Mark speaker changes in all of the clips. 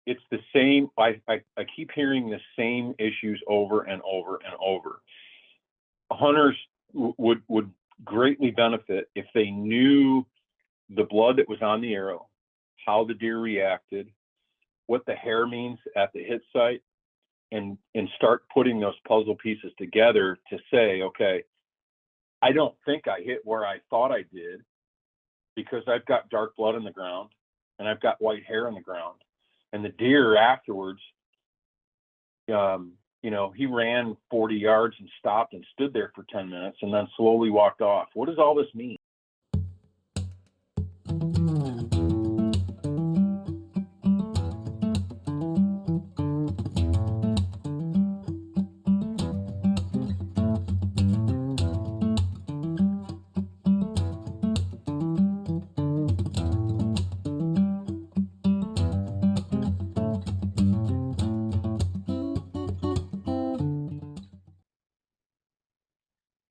Speaker 1: it's the same. I keep hearing the same issues over and over and over. Hunters would greatly benefit if they knew the blood that was on the arrow, how the deer reacted, what the hair means at the hit site, and start putting those puzzle pieces together to say, okay, I don't think I hit where I thought I did because I've got dark blood in the ground and I've got white hair in the ground. And the deer afterwards, he ran 40 yards and stopped and stood there for 10 minutes and then slowly walked off. What does all this mean?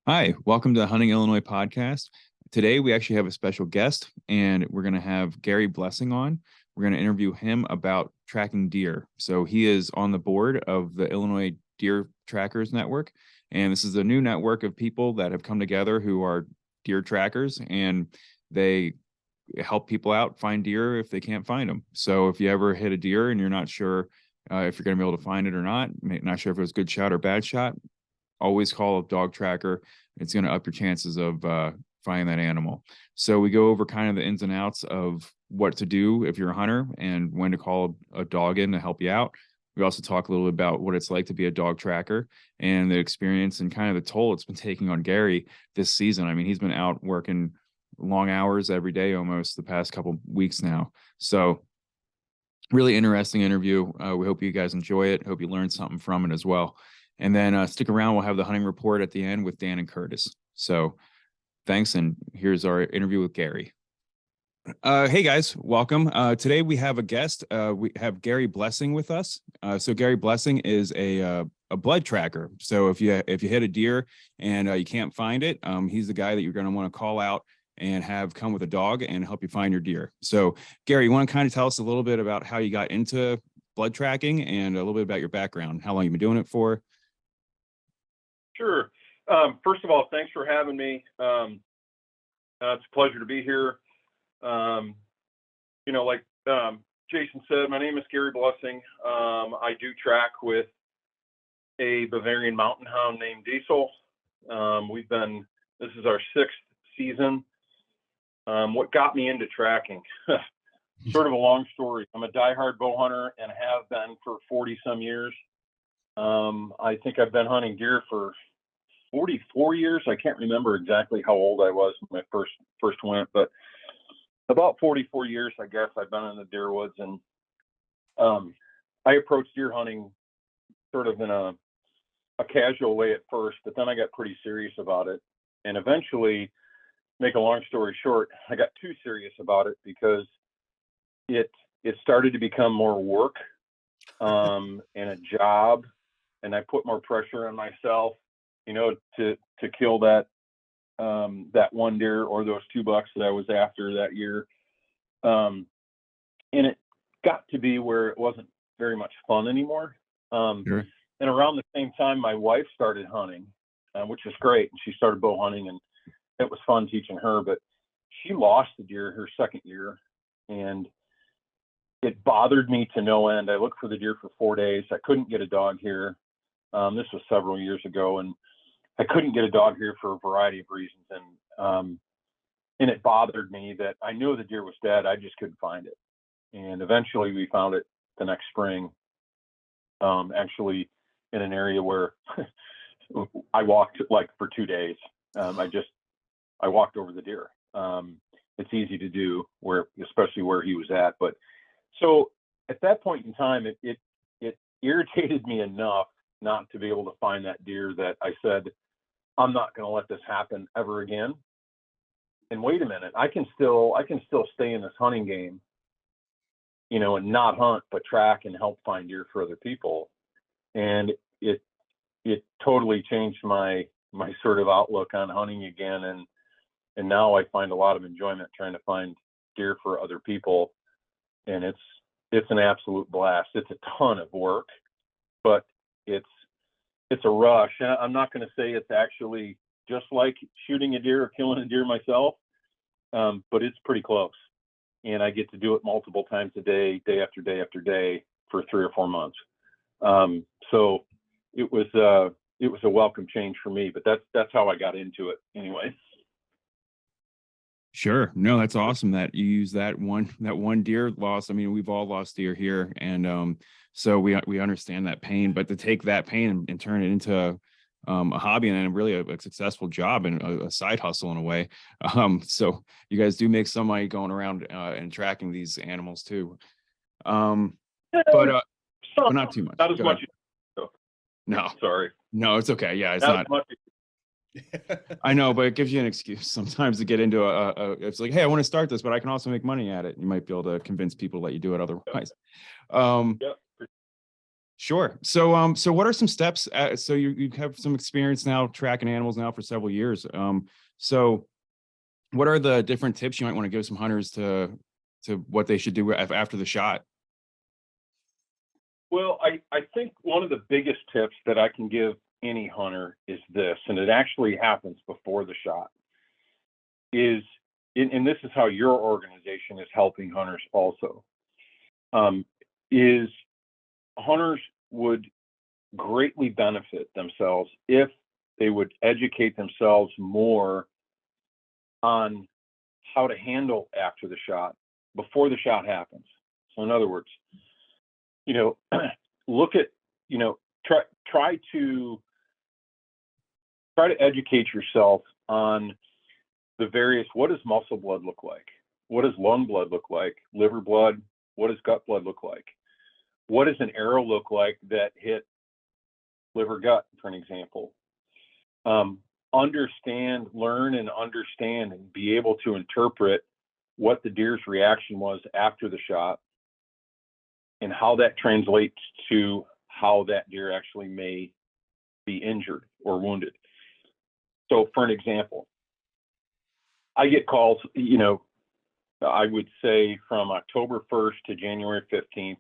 Speaker 2: Hi, welcome to the Hunting Illinois podcast. Today, we actually have a special guest, and we're going to have Gary Blessing on. We're going to interview him about tracking deer. So he is on the board of the Illinois Deer Trackers Network, and this is a new network of people that have come together who are deer trackers, and they help people out find deer if they can't find them. So if you ever hit a deer and you're not sure if you're going to be able to find it or not sure if it was a good shot or bad shot, always call a dog tracker. It's going to up your chances of finding that animal. So we go over kind of the ins and outs of what to do if you're a hunter and when to call a dog in to help you out. We also talk a little bit about what it's like to be a dog tracker and the experience and kind of the toll it's been taking on Gary this season. I mean, he's been out working long hours every day almost the past couple weeks now. So really interesting interview. We hope you guys enjoy it. Hope you learned something from it as well. And then stick around. We'll have the hunting report at the end with Dan and Curtis. So thanks. And here's our interview with Gary. Hey, guys. Welcome. Today we have a guest. We have Gary Blessing with us. So Gary Blessing is a blood tracker. So if you hit a deer and you can't find it, he's the guy that you're going to want to call out and have come with a dog and help you find your deer. So Gary, you want to kind of tell us a little bit about how you got into blood tracking and a little bit about your background, how long you've been doing it for?
Speaker 1: Sure. First of all, thanks for having me. It's a pleasure to be here. Like Jason said, my name is Gary Blessing. I do track with a Bavarian mountain hound named Diesel. This is our 6th season. What got me into tracking? Sort of a long story. I'm a diehard bow hunter and have been for 40 some years. I think I've been hunting deer for 44 years. I can't remember exactly how old I was when I first went, but about 44 years, I guess, I've been in the deer woods. And I approached deer hunting sort of in a casual way at first, but then I got pretty serious about it. And eventually, make a long story short, I got too serious about it because it started to become more work and a job, and I put more pressure on myself, to kill that one deer or those 2 bucks that I was after that year. And it got to be where it wasn't very much fun anymore.
Speaker 2: Sure.
Speaker 1: And around the same time, my wife started hunting, which was great. And she started bow hunting, and it was fun teaching her, but she lost the deer her 2nd year, and it bothered me to no end. I looked for the deer for 4 days. I couldn't get a dog here. This was several years ago, and I couldn't get a dog here for a variety of reasons. And it bothered me that I knew the deer was dead. I just couldn't find it. And eventually we found it the next spring, actually in an area where I walked like for 2 days. I walked over the deer. It's easy to do especially where he was at. But so at that point in time, it irritated me enough not to be able to find that deer that I said, I'm not going to let this happen ever again. And wait a minute, I can still stay in this hunting game, and not hunt, but track and help find deer for other people. And it totally changed my sort of outlook on hunting again. And now I find a lot of enjoyment trying to find deer for other people. And it's an absolute blast. It's a ton of work, but it's it's a rush. And I'm not going to say it's actually just like shooting a deer or killing a deer myself, but it's pretty close. And I get to do it multiple times a day, day after day after day for 3 or 4 months. So it was a welcome change for me, but that's how I got into it anyway.
Speaker 2: Sure. No, that's awesome that you use that one deer loss. I mean, we've all lost deer here, and so we understand that pain. But to take that pain and turn it into a hobby and really a successful job and a side hustle in a way. So you guys do make some money going around and tracking these animals too. Um, but uh,
Speaker 1: So
Speaker 2: but not too much.
Speaker 1: not as
Speaker 2: Go
Speaker 1: much.
Speaker 2: ahead.
Speaker 1: So,
Speaker 2: No,
Speaker 1: sorry,
Speaker 2: no, it's okay. Yeah, it's
Speaker 1: not
Speaker 2: not.
Speaker 1: as much.
Speaker 2: I know, but it gives you an excuse sometimes to get into it's like, hey, I want to start this, but I can also make money at it. You might be able to convince people to let you do it otherwise. Um,
Speaker 1: Yeah.
Speaker 2: sure. So what are some steps? So you have some experience now tracking animals now for several years. So what are the different tips you might want to give some hunters to what they should do after the shot?
Speaker 1: Well, I think one of the biggest tips that I can give any hunter is this, and it actually happens before the shot, is, and this is how your organization is helping hunters also, is hunters would greatly benefit themselves if they would educate themselves more on how to handle after the shot before the shot happens. So in other words, you know, look at, you know, try try to try to educate yourself on the various, what does muscle blood look like? What does lung blood look like? Liver blood? What does gut blood look like? What does an arrow look like that hit liver gut, for an example? Um, Understand, learn, and understand, and be able to interpret what the deer's reaction was after the shot and how that translates to how that deer actually may be injured or wounded. So, for an example, I get calls, I would say from October 1st to January 15th,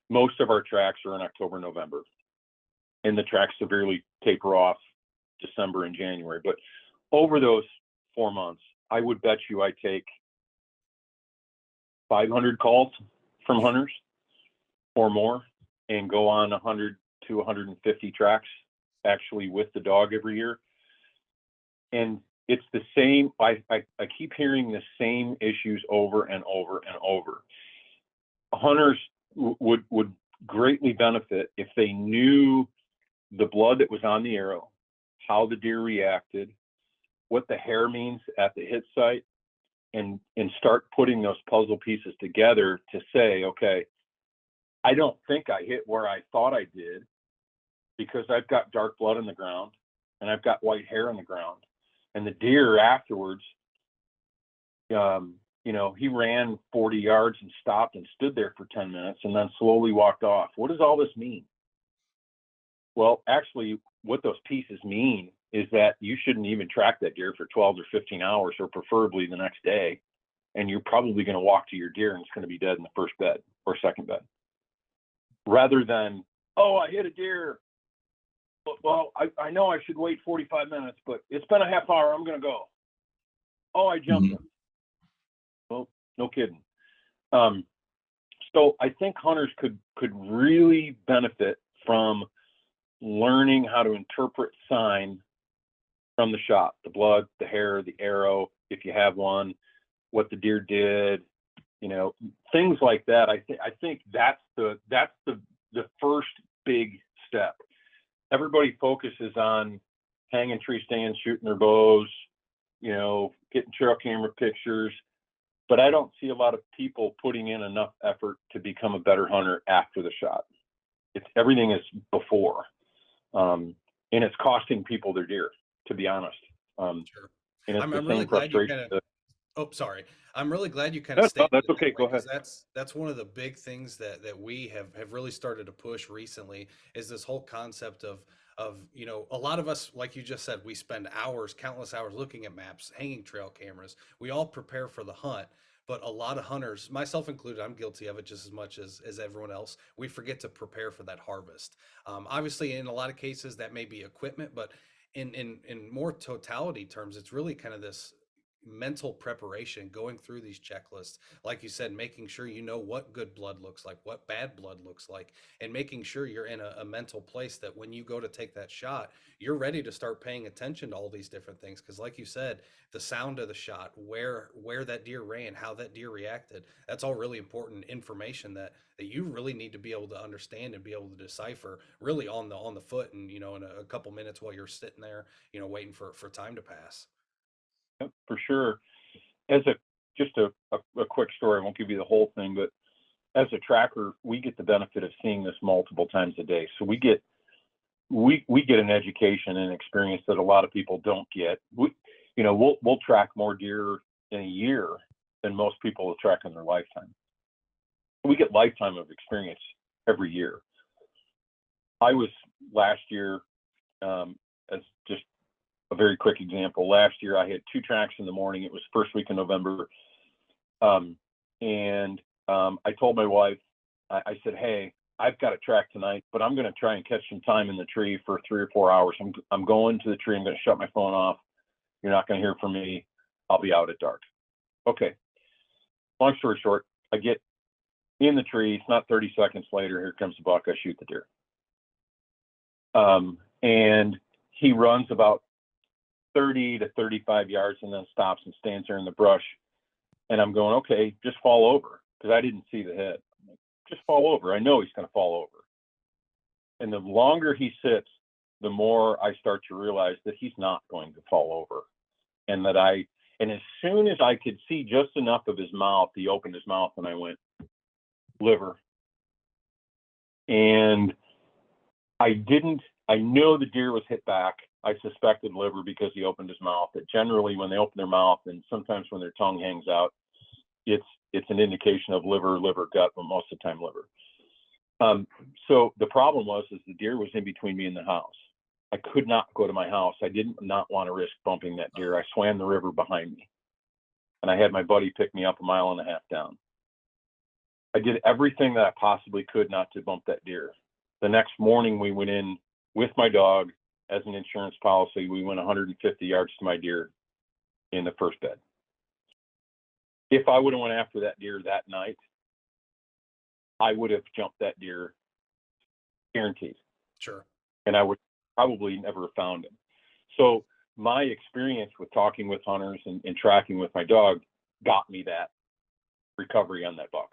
Speaker 1: most of our tracks are in October, November, and the tracks severely taper off December and January. But over those 4 months, I would bet you I take 500 calls from hunters or more and go on 100 to 150 tracks actually with the dog every year. And it's the same. I keep hearing the same issues over and over and over. Hunters would greatly benefit if they knew the blood that was on the arrow, how the deer reacted, what the hair means at the hit site, and start putting those puzzle pieces together to say, okay, I don't think I hit where I thought I did because I've got dark blood in the ground and I've got white hair in the ground. And the deer afterwards, he ran 40 yards and stopped and stood there for 10 minutes and then slowly walked off. What does all this mean? Well, actually, what those pieces mean is that you shouldn't even track that deer for 12 or 15 hours, or preferably the next day. And you're probably going to walk to your deer and it's going to be dead in the first bed or second bed. Rather than, oh, I hit a deer. Well, I know I should wait 45 minutes, but it's been a half hour. I'm going to go. Oh, I jumped him. Well, no kidding. So I think hunters could really benefit from learning how to interpret sign from the shot, the blood, the hair, the arrow, if you have one, what the deer did, things like that. I think that's the first big step. Everybody focuses on hanging tree stands, shooting their bows, getting trail camera pictures, but I don't see a lot of people putting in enough effort to become a better hunter after the shot. It's everything is before, and it's costing people their deer, to be honest.
Speaker 3: Sure.
Speaker 1: And it's
Speaker 3: I'm
Speaker 1: the
Speaker 3: really
Speaker 1: same
Speaker 3: glad you
Speaker 1: frustration.
Speaker 3: kind of Oh, sorry. I'm really glad you kind of
Speaker 1: No,
Speaker 3: stated
Speaker 1: that's
Speaker 3: it that
Speaker 1: okay.
Speaker 3: way
Speaker 1: Go ahead.
Speaker 3: because that's one of the big things that we have really started to push recently is this whole concept of a lot of us, like you just said, we spend hours, countless hours looking at maps, hanging trail cameras. We all prepare for the hunt, But a lot of hunters, myself included, I'm guilty of it just as much as everyone else. We forget to prepare for that harvest. Obviously, in a lot of cases, that may be equipment, but in more totality terms, it's really kind of this mental preparation, going through these checklists, like you said, making sure you know what good blood looks like, what bad blood looks like, and making sure you're in a mental place that when you go to take that shot, you're ready to start paying attention to all these different things. Because like you said, the sound of the shot, where that deer ran, how that deer reacted, that's all really important information that you really need to be able to understand and be able to decipher really on the foot, and in a couple minutes while you're sitting there, waiting for time to pass.
Speaker 1: Yep, for sure. As a just a quick story, I won't give you the whole thing, but as a tracker, we get the benefit of seeing this multiple times a day. So we get an education and experience that a lot of people don't get. We'll track more deer in a year than most people will track in their lifetime. We get lifetime of experience every year. I was last year, as just a very quick example. Last year, I had 2 tracks in the morning. It was first week in November, and I told my wife, I said, "Hey, I've got a track tonight, but I'm going to try and catch some time in the tree for 3 or 4 hours. I'm going to the tree. I'm going to shut my phone off. You're not going to hear from me. I'll be out at dark." Okay. Long story short, I get in the tree. It's not 30 seconds later. Here comes the buck. I shoot the deer. And he runs about 30 to 35 yards and then stops and stands there in the brush. And I'm going, okay, just fall over, because I didn't see the head. Just fall over. I know he's going to fall over. And the longer he sits, the more I start to realize that he's not going to fall over. And as soon as I could see just enough of his mouth, he opened his mouth and I went, liver. And I know the deer was hit back. I suspected liver because he opened his mouth. But generally, when they open their mouth, and sometimes when their tongue hangs out, it's an indication of liver, gut, but most of the time liver. So the problem is the deer was in between me and the house. I could not go to my house. I did not want to risk bumping that deer. I swam the river behind me, and I had my buddy pick me up 1.5 miles down. I did everything that I possibly could not to bump that deer. The next morning, we went in with my dog as an insurance policy. We went 150 yards to my deer in the first bed. If I would have went after that deer that night, I would have jumped that deer, guaranteed.
Speaker 3: Sure.
Speaker 1: And I would probably never have found him. So my experience with talking with hunters and tracking with my dog got me that recovery on that buck.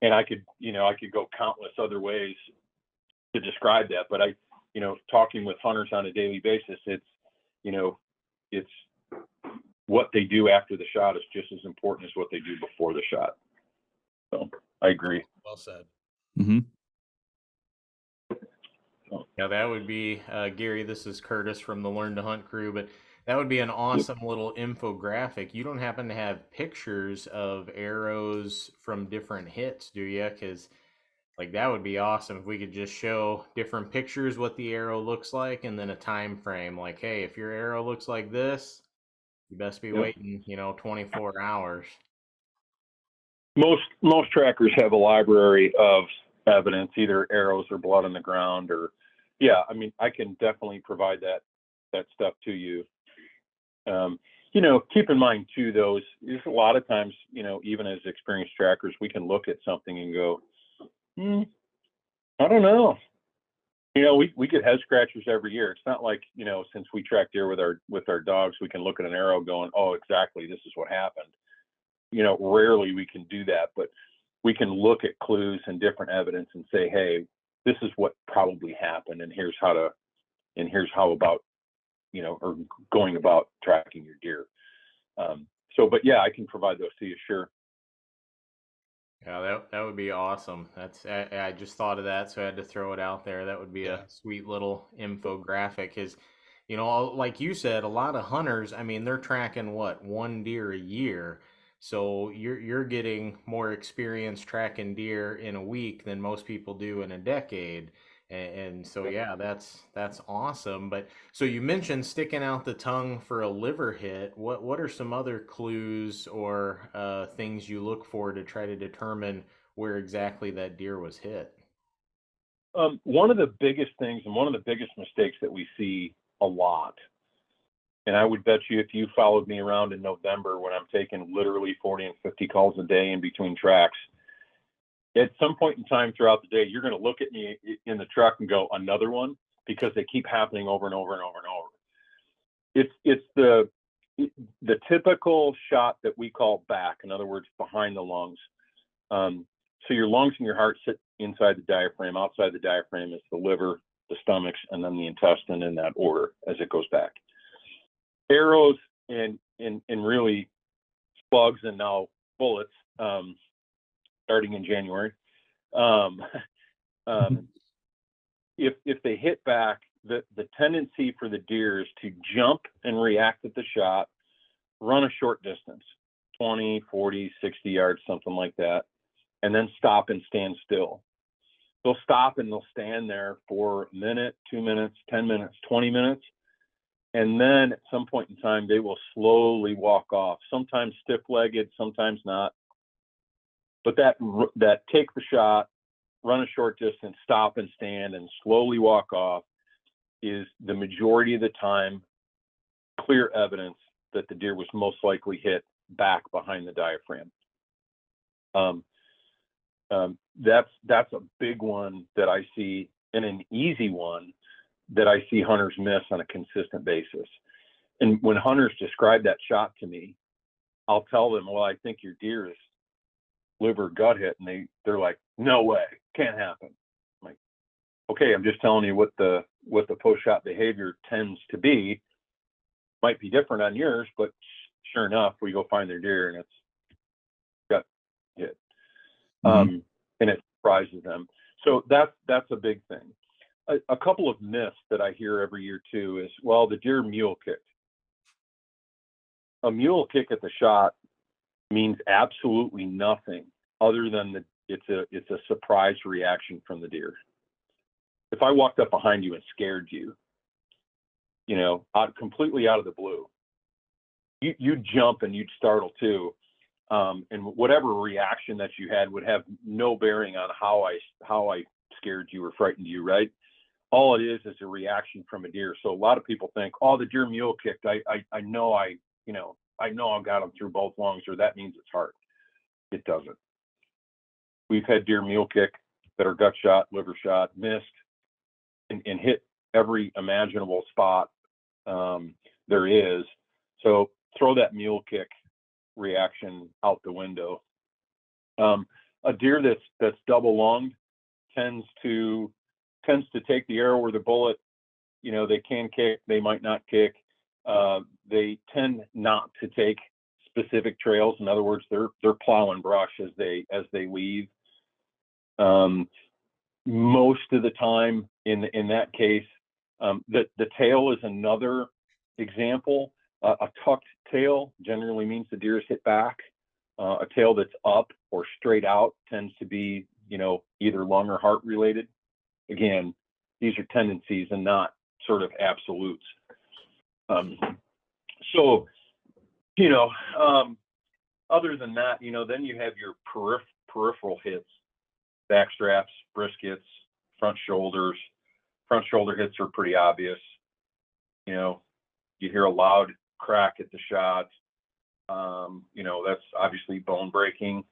Speaker 1: And I could go countless other ways to describe that, but talking with hunters on a daily basis, it's what they do after the shot is just as important as what they do before the shot. So I agree.
Speaker 3: Well said.
Speaker 2: Mm-hmm.
Speaker 4: Yeah, that would be Gary. This is Curtis from the Learn to Hunt crew, but that would be an awesome little infographic. You don't happen to have pictures of arrows from different hits, do you? Because that would be awesome if we could just show different pictures, what the arrow looks like, and then a time frame. Like, hey, if your arrow looks like this, you best be waiting, 24 hours.
Speaker 1: Most trackers have a library of evidence, either arrows or blood on the ground, or I can definitely provide that stuff to you. Keep in mind too, though, is a lot of times, even as experienced trackers, we can look at something and go, I don't know. We get head scratchers every year. It's not like, since we track deer with our dogs, we can look at an arrow going, oh, exactly, this is what happened. Rarely we can do that, but we can look at clues and different evidence and say, hey, this is what probably happened, and here's how about, or going about tracking your deer. I can provide those to you, sure.
Speaker 4: Yeah, that would be awesome. I just thought of that, so I had to throw it out there. That would be a sweet little infographic. Because, like you said, a lot of hunters, they're tracking one deer a year. So you're getting more experience tracking deer in a week than most people do in a decade. And so, yeah, that's awesome. But so you mentioned sticking out the tongue for a liver hit. What are some other clues or things you look for to try to determine where exactly that deer was hit?
Speaker 1: One of the biggest things and one of the biggest mistakes that we see a lot, and I would bet you if you followed me around in November when I'm taking literally 40 and 50 calls a day in between tracks, at some point in time throughout the day, you're going to look at me in the truck and go, another one, because they keep happening over and over and over and over. It's the typical shot that we call back, in other words, behind the lungs. So your lungs and your heart sit inside the diaphragm. Outside the diaphragm is the liver, the stomachs, and then the intestine in that order as it goes back. Arrows and really slugs and now bullets, starting in January. If they hit back, the tendency for the deer is to jump and react at the shot, run a short distance, 20, 40, 60 yards, something like that, and then stop and stand still. They'll stop and they'll stand there for a minute, 2 minutes, 10 minutes, 20 minutes. And then at some point in time, they will slowly walk off, sometimes stiff-legged, sometimes not. But that take the shot, run a short distance, stop and stand, and slowly walk off is the majority of the time clear evidence that the deer was most likely hit back behind the diaphragm. That's a big one that I see, and an easy one that I see hunters miss on a consistent basis. And when hunters describe that shot to me, I'll tell them, well, I think your deer is liver gut hit, and they're like, no way, can't happen. I'm like, okay, I'm just telling you what the post-shot behavior tends to be. Might be different on yours, but sure enough, we go find their deer and it's gut hit. And it surprises them. So that's a big thing. A couple of myths that I hear every year too is, well, the deer mule kicked. A mule kick at the shot means absolutely nothing other than it's a surprise reaction from the deer. If I walked up behind you and scared you, completely out of the blue, you'd jump and you'd startle too. And whatever reaction that you had would have no bearing on how I scared you or frightened you, right? All it is a reaction from a deer. So a lot of people think, oh, the deer mule kicked. I know I got him through both lungs, or that means it's heart. It doesn't. We've had deer mule kick that are gut shot, liver shot, missed, and hit every imaginable spot there is. So throw that mule kick reaction out the window. A deer that's double lunged tends to take the arrow or the bullet. They can kick, they might not kick. They tend not to take specific trails. In other words, they're plowing brush as they leave. Most of the time in that case, the tail is another example. A tucked tail generally means the deer is hit back. A tail that's up or straight out tends to be, either lung or heart related. Again, these are tendencies and not sort of absolutes. Other than that, then you have your peripheral hits, back straps, briskets, front shoulders. Front shoulder hits are pretty obvious. You hear a loud crack at the shot. That's obviously bone breaking.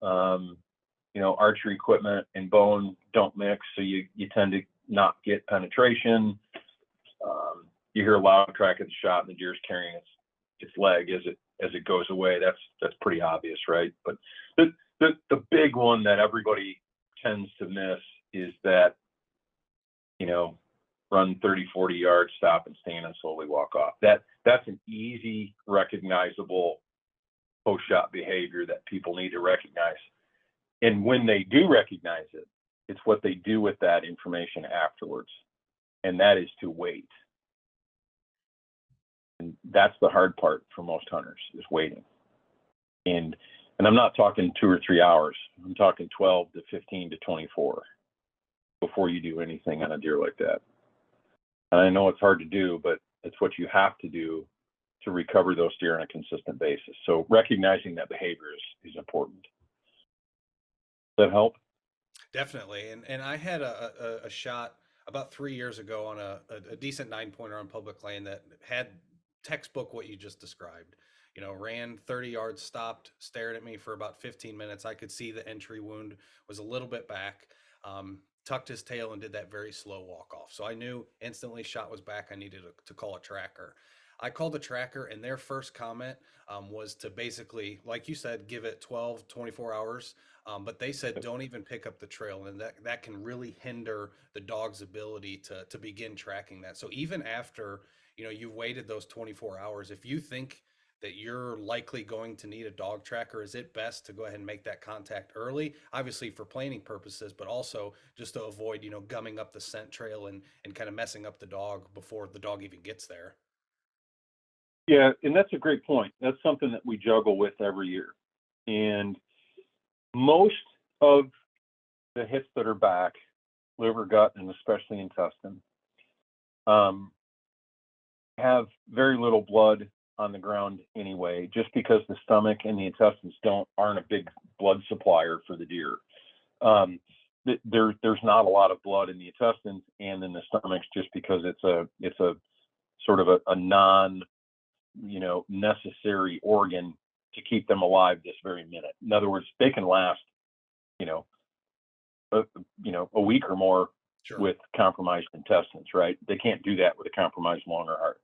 Speaker 1: Archery equipment and bone don't mix, so you tend to not get penetration. You hear a loud crack at the shot, and the deer's carrying its leg as it goes away. That's pretty obvious, right? But the big one that everybody tends to miss is that, run 30, 40 yards, stop and stand, and slowly walk off. That's an easy, recognizable post-shot behavior that people need to recognize. And when they do recognize it, it's what they do with that information afterwards. And that is to wait. And that's the hard part for most hunters, is waiting. And I'm not talking 2 or 3 hours. I'm talking 12 to 15 to 24. before you do anything on a deer like that. And I know it's hard to do, but it's what you have to do to recover those deer on a consistent basis. So recognizing that behavior is important. Does that help?
Speaker 3: Definitely. And I had a shot about 3 years ago on a decent 9-pointer on public land that had textbook what you just described. Ran 30 yards, stopped, stared at me for about 15 minutes. I could see the entry wound was a little bit back, tucked his tail and did that very slow walk off. So I knew instantly shot was back. I needed to call a tracker. I called the tracker, and their first comment was to basically, like you said, give it 12, 24 hours. But they said don't even pick up the trail, and that can really hinder the dog's ability to begin tracking that. So even after you've waited those 24 hours, if you think that you're likely going to need a dog tracker, is it best to go ahead and make that contact early, obviously for planning purposes, but also just to avoid gumming up the scent trail and kind of messing up the dog before the dog even gets there?
Speaker 1: Yeah, and that's a great point. That's something that we juggle with every year. And most of the hits that are back, liver, gut, and especially intestine, have very little blood on the ground anyway, just because the stomach and the intestines aren't a big blood supplier for the deer. There's not a lot of blood in the intestines and in the stomachs, just because it's a sort of a non necessary organ to keep them alive this very minute. In other words, they can last a week or more. Sure. With compromised intestines, right? They can't do that with a compromised lung or heart.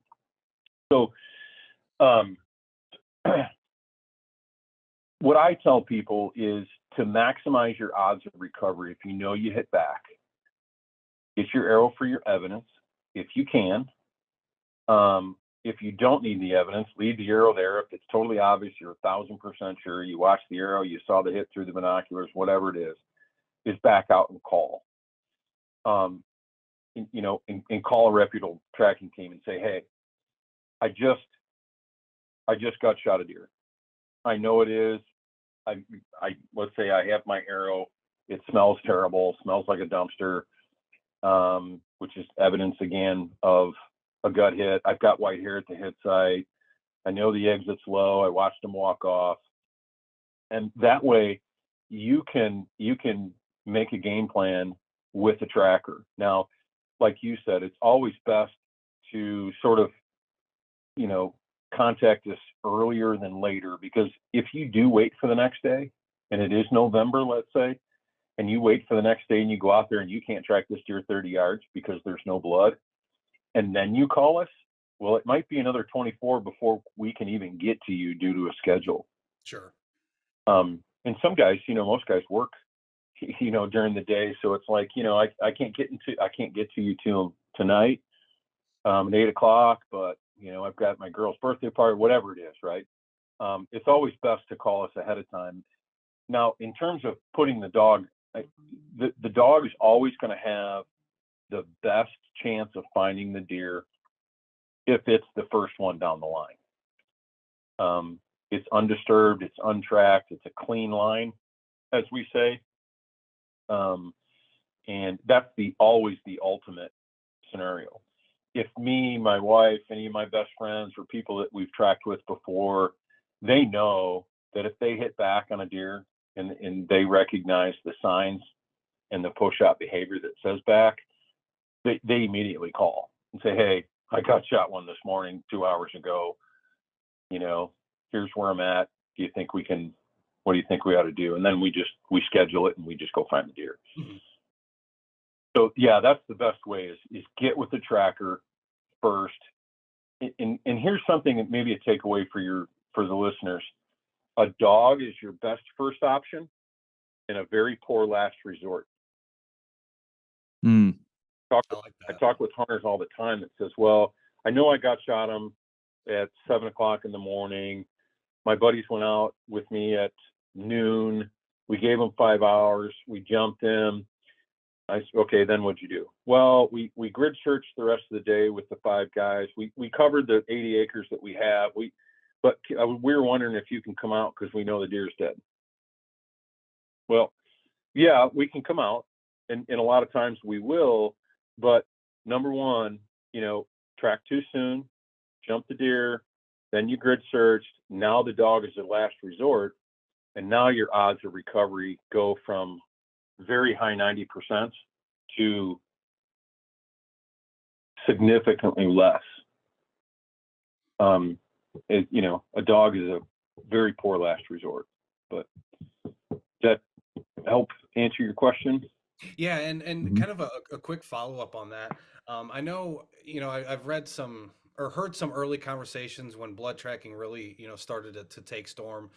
Speaker 1: So what I tell people is to maximize your odds of recovery. If you hit back, get your arrow for your evidence if you can. If you don't need the evidence, leave the arrow there. If it's totally obvious, you're 1,000% sure, you watched the arrow, you saw the hit through the binoculars, whatever it is back out and call. And call a reputable tracking team and say, hey, I just got shot a deer. I know it is. Let's say I have my arrow. It smells terrible, smells like a dumpster, which is evidence again of a gut hit. I've got white hair at the hit site. I know the exit's low. I watched them walk off. And that way you can make a game plan with a tracker. Now, like you said, it's always best to sort of, contact us earlier than later, because if you do wait for the next day and it is November, let's say, and you wait for the next day and you go out there and you can't track this deer 30 yards because there's no blood, and then you call us, well, it might be another 24 before we can even get to you due to a schedule.
Speaker 3: Sure.
Speaker 1: And some guys, most guys work, during the day. So it's like, I can't get to you till tonight, at 8:00, but I've got my girl's birthday party, whatever it is, right? It's always best to call us ahead of time. Now, in terms of putting the dog, the dog is always going to have the best chance of finding the deer if it's the first one down the line. It's undisturbed, it's untracked, it's a clean line, as we say. And that's always the ultimate scenario. If me, my wife, any of my best friends or people that we've tracked with before, they know that if they hit back on a deer and they recognize the signs and the push-out behavior that says back, they immediately call and say, hey, I got shot one this morning 2 hours ago. Here's where I'm at. What do you think we ought to do? And then we schedule it and we just go find the deer. Mm-hmm. So yeah, that's the best way is get with the tracker first. And here's something that maybe a takeaway for the listeners. A dog is your best first option and a very poor last resort.
Speaker 2: Mm.
Speaker 1: I talk with hunters all the time that says, well, I know I got shot him at 7:00 in the morning. My buddies went out with me at noon. We gave them 5 hours. We jumped him. I said, okay, then what'd you do? Well, we grid searched the rest of the day with the 5 guys. We covered the 80 acres that we have. But we were wondering if you can come out because we know the deer's dead. Well, yeah, we can come out. and a lot of times we will, but number one, track too soon, jump the deer, then you grid searched. Now the dog is the last resort, and now your odds of recovery go from very high 90% to significantly less. A dog is a very poor last resort. But does that help answer your question?
Speaker 3: Yeah, and kind of a quick follow-up on that. I know, I've read some or heard some early conversations when blood tracking really, started to take storm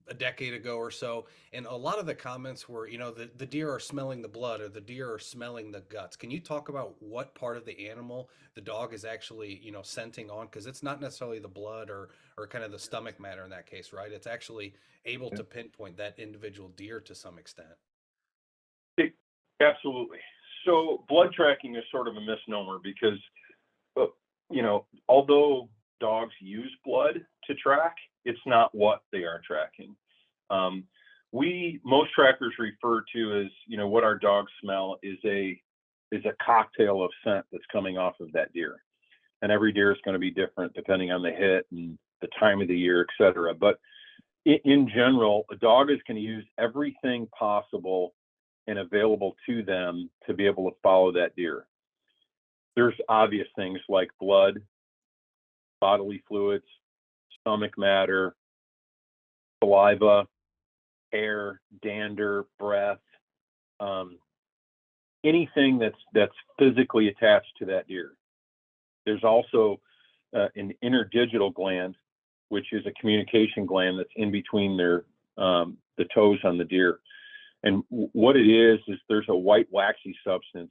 Speaker 3: a decade ago or so, and a lot of the comments were, the deer are smelling the blood or the deer are smelling the guts. Can you talk about what part of the animal the dog is actually, scenting on? Because it's not necessarily the blood or kind of the stomach matter in that case, right? It's actually able to pinpoint that individual deer to some extent.
Speaker 1: Absolutely. So blood tracking is sort of a misnomer because, although dogs use blood to track, it's not what they are tracking. Most trackers refer to as, what our dogs smell is a cocktail of scent that's coming off of that deer. And every deer is going to be different depending on the hit and the time of the year, et cetera. But in general, a dog is going to use everything possible and available to them to be able to follow that deer. There's obvious things like blood, bodily fluids, stomach matter, saliva, hair, dander, breath, anything that's physically attached to that deer. There's also an interdigital gland, which is a communication gland that's in between the toes on the deer. And what it is there's a white waxy substance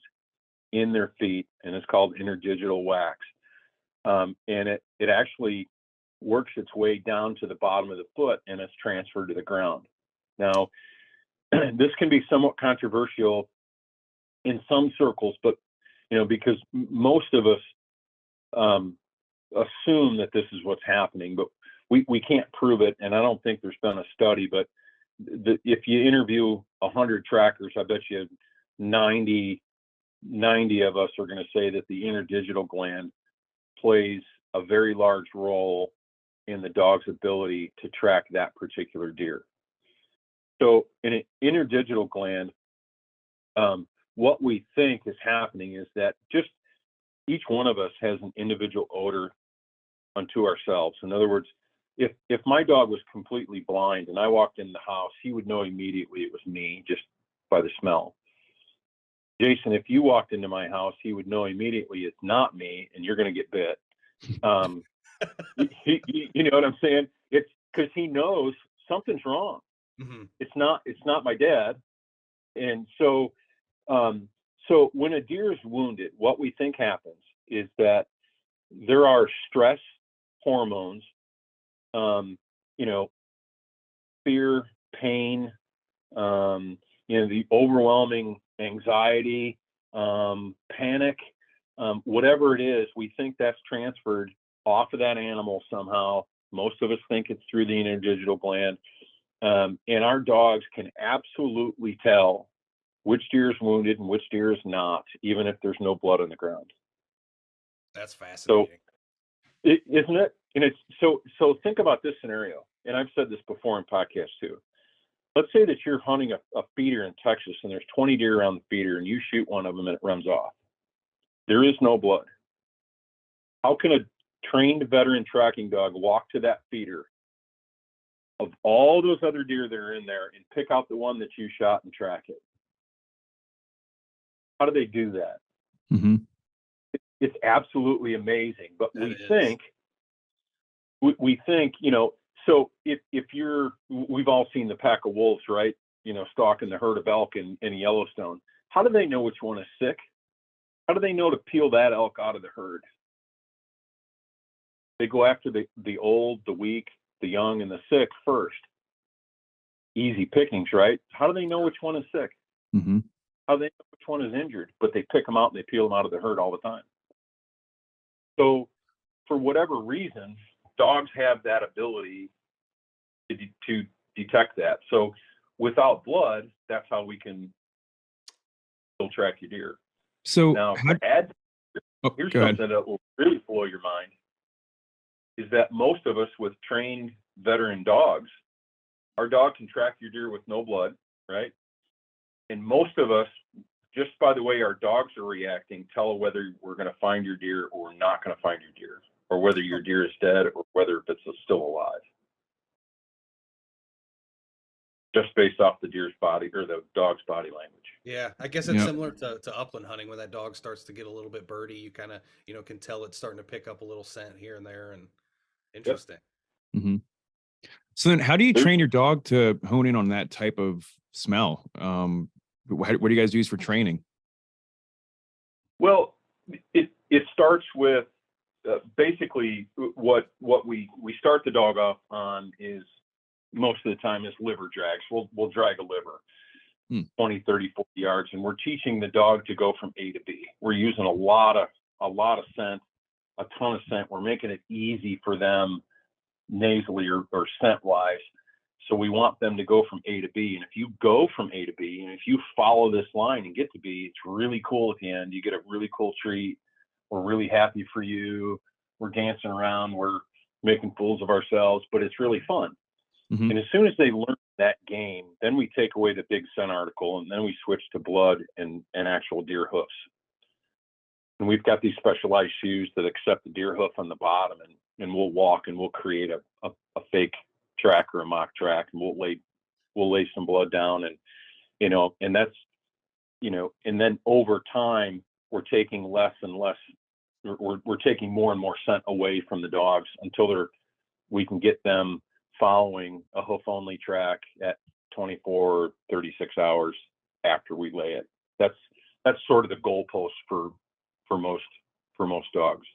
Speaker 1: in their feet, and it's called interdigital wax. And it actually works its way down to the bottom of the foot, and it's transferred to the ground. Now, this can be somewhat controversial in some circles, but because most of us assume that this is what's happening, but we can't prove it, and I don't think there's been a study, but if you interview 100 trackers, I bet you 90 of us are going to say that the interdigital gland plays a very large role in the dog's ability to track that particular deer. So in an interdigital gland, what we think is happening is that just each one of us has an individual odor unto ourselves. In other words, if my dog was completely blind and I walked in the house, he would know immediately it was me just by the smell. Jason, if you walked into my house, he would know immediately it's not me and you're going to get bit. You know what I'm saying? It's because he knows something's wrong. Mm-hmm. It's not my dad. And so when a deer is wounded, what we think happens is that there are stress hormones, fear, pain, the overwhelming anxiety, panic, whatever it is, we think that's transferred off of that animal somehow. Most of us think it's through the interdigital gland. And our dogs can absolutely tell which deer is wounded and which deer is not, even if there's no blood on the ground.
Speaker 3: That's fascinating.
Speaker 1: So, isn't it? And it's so think about this scenario, and I've said this before in podcasts too. Let's say that you're hunting a feeder in Texas and there's 20 deer around the feeder and you shoot one of them and it runs off. There is no blood. How can a trained veteran tracking dog walk to that feeder of all those other deer that are in there and pick out the one that you shot and track it? How do they do that? Mm-hmm. It's absolutely amazing. But we think, so if we've all seen the pack of wolves, right? Stalking the herd of elk in Yellowstone. How do they know which one is sick? How do they know to peel that elk out of the herd? They go after the old, the weak, the young, and the sick first. Easy pickings, right? How do they know which one is sick? Mm-hmm. How do they know which one is injured? But they pick them out and they peel them out of the herd all the time. So for whatever reason, dogs have that ability to detect that. So without blood, that's how we can still track your deer.
Speaker 2: So
Speaker 1: Now, to add, here's
Speaker 2: go ahead.
Speaker 1: something that will really blow your mind, is that most of us with trained veteran dogs, our dog can track your deer with no blood, right? And most of us, just by the way our dogs are reacting, tell whether we're going to find your deer or we're not going to find your deer, or whether your deer is dead or whether it's still alive. Just based off the deer's body or the dog's body language.
Speaker 3: Yeah, I guess it's similar to upland hunting. When that dog starts to get a little bit birdy, you kind of, can tell it's starting to pick up a little scent here and there. And interesting.
Speaker 2: Yep. Mm-hmm. So then how do you train your dog to hone in on that type of smell? What do you guys use for training?
Speaker 1: Well, it starts with basically what we start the dog off on is most of the time is liver drags. We'll drag a liver 20, 30, 40 yards, and we're teaching the dog to go from A to B. We're using a lot of scent, a ton of scent. We're making it easy for them nasally or scent wise. So we want them to go from A to B. And if you go from A to B, and if you follow this line and get to B, it's really cool at the end. You get a really cool treat. We're really happy for you. We're dancing around. We're making fools of ourselves, but it's really fun. Mm-hmm. And as soon as they learn that game, then we take away the big scent article, and then we switch to blood and actual deer hoofs. And we've got these specialized shoes that accept the deer hoof on the bottom, and we'll walk and we'll create a fake track or a mock track, and we'll lay some blood down, and and that's and then over time we're taking less and less, we're taking more and more scent away from the dogs until we can get them following a hoof only track at 24 or 36 hours after we lay it. That's sort of the goalpost for most dogs.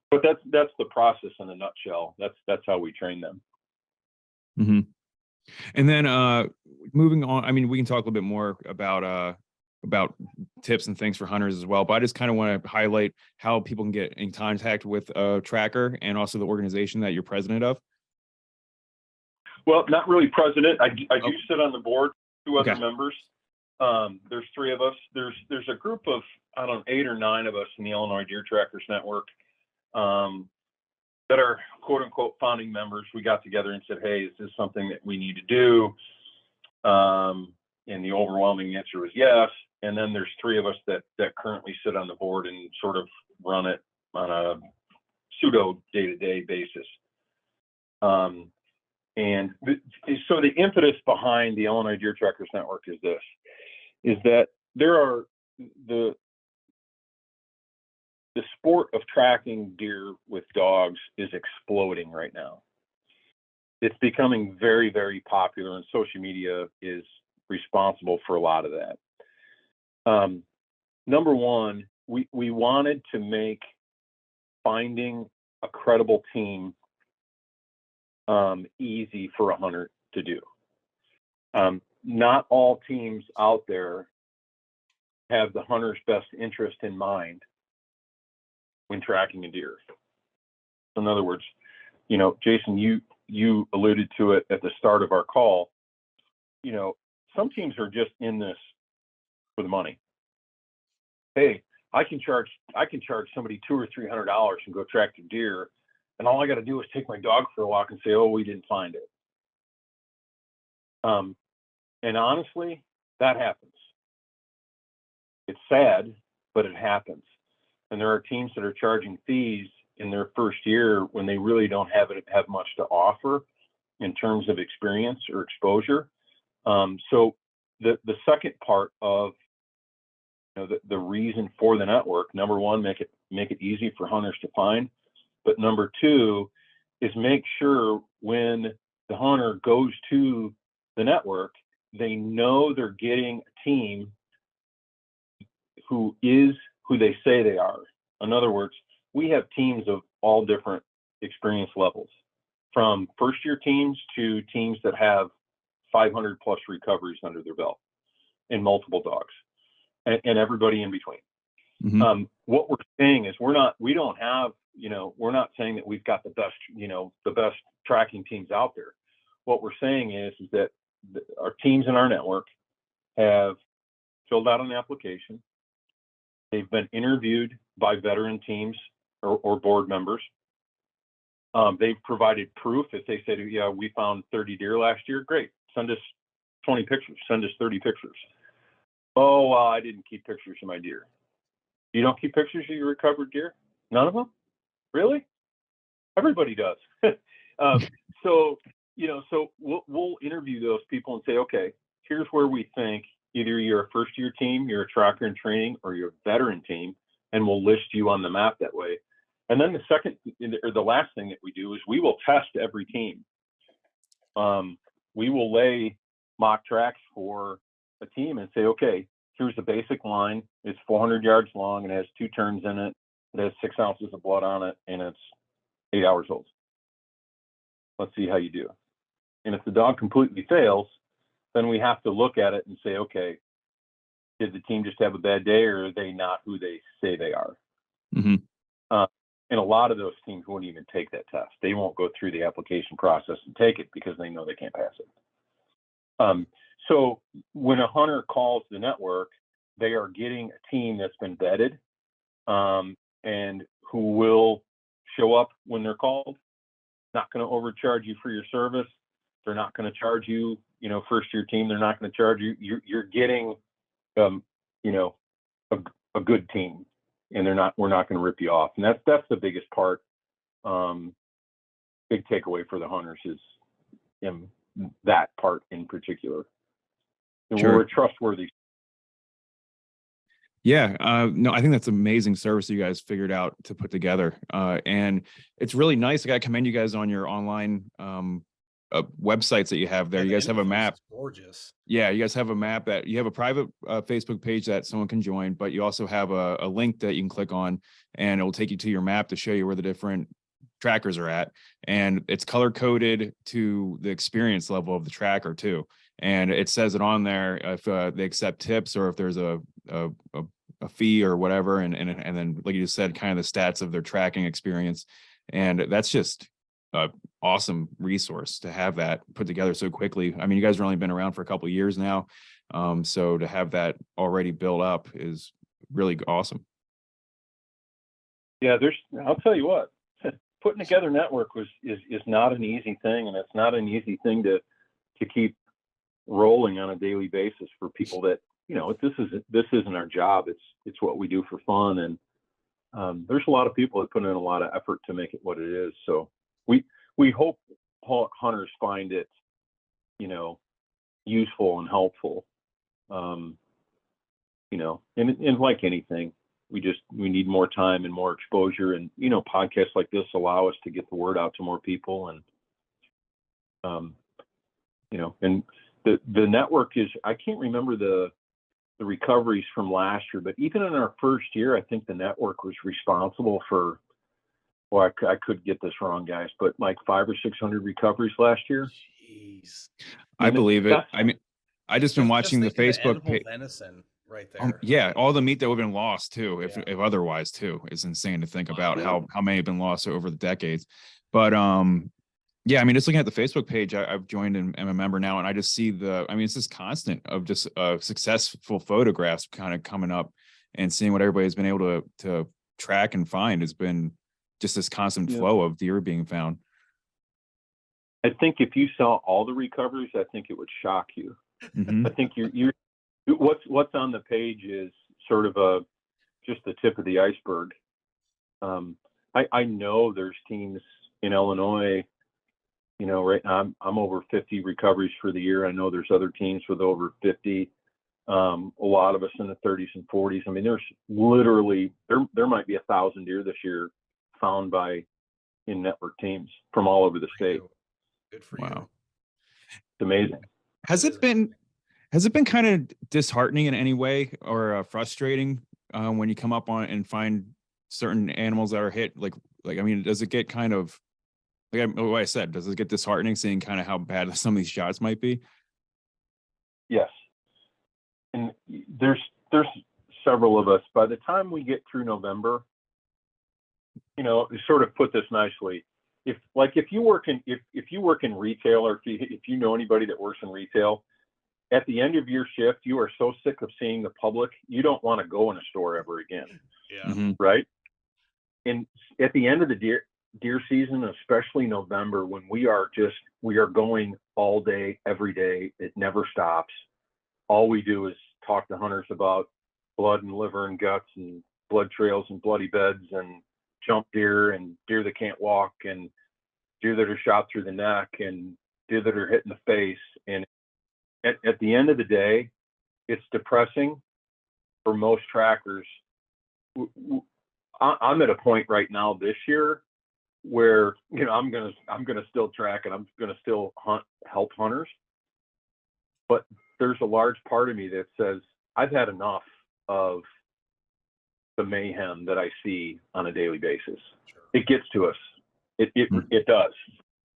Speaker 1: But that's the process in a nutshell. That's how we train them.
Speaker 2: Mm-hmm. And then moving on, I mean, we can talk a little bit more about tips and things for hunters as well, but I just kind of want to highlight how people can get in contact with a tracker and also the organization that you're president of.
Speaker 1: Well, not really president. I do sit on the board, two other members. There's three of us. There's a group of, 8 or 9 of us in the Illinois Deer Trackers Network that are quote unquote founding members. We got together and said, hey, is this something that we need to do? And the overwhelming answer was yes. And then there's 3 of us that currently sit on the board and sort of run it on a pseudo day-to-day basis. So the impetus behind the Illinois Deer Trackers Network is that there are the sport of tracking deer with dogs is exploding right now. It's becoming very, very popular, and social media is responsible for a lot of that. Number one, we wanted to make finding a credible team easy for a hunter to do. Not all teams out there have the hunter's best interest in mind when tracking a deer. In other words, Jason, you alluded to it at the start of our call. Some teams are just in this for the money. Hey, I can charge somebody $200 or $300 and go track the deer, and all I got to do is take my dog for a walk and say, oh, we didn't find it. And honestly, that happens. It's sad, but it happens. And there are teams that are charging fees in their first year when they really don't have much to offer in terms of experience or exposure. So the second part of the reason for the network, number one, make it easy for hunters to find, but number two is make sure when the hunter goes to the network, they know they're getting a team who is who they say they are. In other words, we have teams of all different experience levels, from first-year teams to teams that have 500 plus recoveries under their belt and multiple dogs, and everybody in between. Mm-hmm. What we're saying is we're not saying that we've got the best tracking teams out there. What we're saying is that our teams in our network have filled out an application. They've been interviewed by veteran teams or board members. They've provided proof. If they said, yeah, we found 30 deer last year, great. Send us 20 pictures. Send us 30 pictures. Oh, well, I didn't keep pictures of my deer. You don't keep pictures of your recovered deer? None of them? Really? Everybody does. So we'll interview those people and say, okay, here's where we think either you're a first-year team, you're a tracker in training, or you're a veteran team, and we'll list you on the map that way. And then the last thing that we do is we will test every team. We will lay mock tracks for a team and say, okay, here's the basic line. It's 400 yards long and has 2 turns in it. It has 6 ounces of blood on it, and it's 8 hours old. Let's see how you do. And if the dog completely fails, then we have to look at it and say, okay, did the team just have a bad day, or are they not who they say they are?
Speaker 2: Mm-hmm.
Speaker 1: And a lot of those teams won't even take that test. They won't go through the application process and take it because they know they can't pass it. So when a hunter calls the network, they are getting a team that's been vetted, and who will show up when they're called. Not going to overcharge you for your service. They're not going to charge you, first year team. They're not going to charge you. You're getting, a good team, and we're not going to rip you off. And that's the biggest part. Big takeaway for the hunters is that part in particular. And
Speaker 2: Sure.
Speaker 1: we're a trustworthy.
Speaker 2: Yeah, no, I think that's amazing service you guys figured out to put together. And it's really nice. I got to commend you guys on your online websites that you have there.
Speaker 3: Yeah,
Speaker 2: You
Speaker 3: the
Speaker 2: guys have a
Speaker 3: interface
Speaker 2: map.
Speaker 3: is gorgeous.
Speaker 2: Yeah, you guys have a map that you have a private Facebook page that someone can join, but you also have a link that you can click on, and it will take you to your map to show you where the different trackers are at. And it's color coded to the experience level of the tracker too. And it says it on there if they accept tips, or if there's a fee or whatever, and then, like you just said, kind of the stats of their tracking experience. And that's just a awesome resource to have that put together so quickly. I mean, you guys have only been around for a couple of years now, so to have that already built up is really awesome.
Speaker 1: Yeah, I'll tell you what, putting together network is not an easy thing, and it's not an easy thing to keep rolling on a daily basis for people that, this isn't our job. It's what we do for fun. And there's a lot of people that put in a lot of effort to make it what it is. So we hope hunters find it, useful and helpful. And like anything, we need more time and more exposure, and, podcasts like this allow us to get the word out to more people. And, and the network is, I can't remember the recoveries from last year, but even in our first year, I think the network was responsible for, well, I could get this wrong, guys, but like 500 or 600 recoveries last year.
Speaker 3: Jeez.
Speaker 2: I believe it. I mean, I just been watching the Facebook page.
Speaker 3: Venison right there.
Speaker 2: Yeah, all the meat that would have been lost too, if otherwise too. It's insane to think about how many have been lost over the decades. But yeah, I mean, just looking at the Facebook page, I've joined and am a member now, and I just see it's this constant of just successful photographs kind of coming up, and seeing what everybody's been able to track and find has been just this constant flow of deer being found.
Speaker 1: I think if you saw all the recoveries, I think it would shock you.
Speaker 2: Mm-hmm.
Speaker 1: I think what's on the page is sort of just the tip of the iceberg. I know there's teams in Illinois. Right now I'm over 50 recoveries for the year. I know there's other teams with over 50. A lot of us in the 30s and 40s. I mean, there's literally there might be 1,000 deer this year found by in-network teams from all over the state.
Speaker 3: Good for you.
Speaker 2: Wow,
Speaker 1: it's amazing.
Speaker 2: Has it been kind of disheartening in any way, or frustrating when you come up on and find certain animals that are hit? Like I mean, does it get kind of, like what I said, does it get disheartening seeing kind of how bad some of these shots might be?
Speaker 1: Yes. And there's several of us, by the time we get through November, sort of put this nicely. If you work in retail, or if you know anybody that works in retail, at the end of your shift, you are so sick of seeing the public, you don't want to go in a store ever again.
Speaker 3: Yeah.
Speaker 1: Right. And at the end of the deer season, especially November, when we are going all day, every day, it never stops. All we do is talk to hunters about blood and liver and guts and blood trails and bloody beds and jump deer and deer that can't walk and deer that are shot through the neck and deer that are hit in the face. And at the end of the day, it's depressing for most trackers. I'm at a point right now this year where, you know, I'm gonna still track and I'm gonna still help hunters, but there's a large part of me that says I've had enough of the mayhem that I see on a daily basis.
Speaker 3: Sure.
Speaker 1: It gets to us. It does.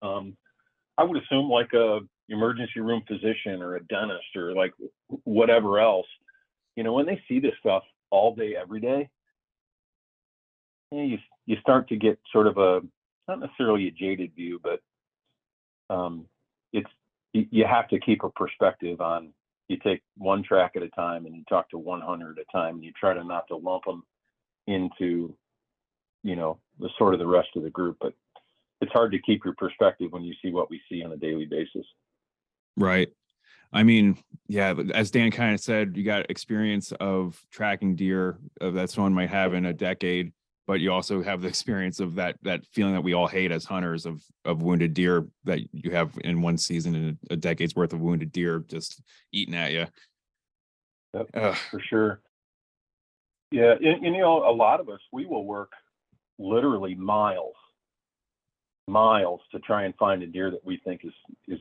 Speaker 1: I would assume like a emergency room physician or a dentist or like whatever else, you know, when they see this stuff all day, every day, you start to get sort of a, not necessarily a jaded view, but you have to keep a perspective on, you take one track at a time and you talk to one hunter at a time and you try to not to lump them into, you know, the sort of the rest of the group. But it's hard to keep your perspective when you see what we see on a daily basis.
Speaker 2: Right. I mean, yeah, as Dan kind of said, you got experience of tracking deer that someone might have in a decade, but you also have the experience of that feeling that we all hate as hunters of wounded deer that you have in one season and a decade's worth of wounded deer just eating at you.
Speaker 1: Yep, for sure. Yeah, and you know, a lot of us, we will work literally miles to try and find a deer that we think is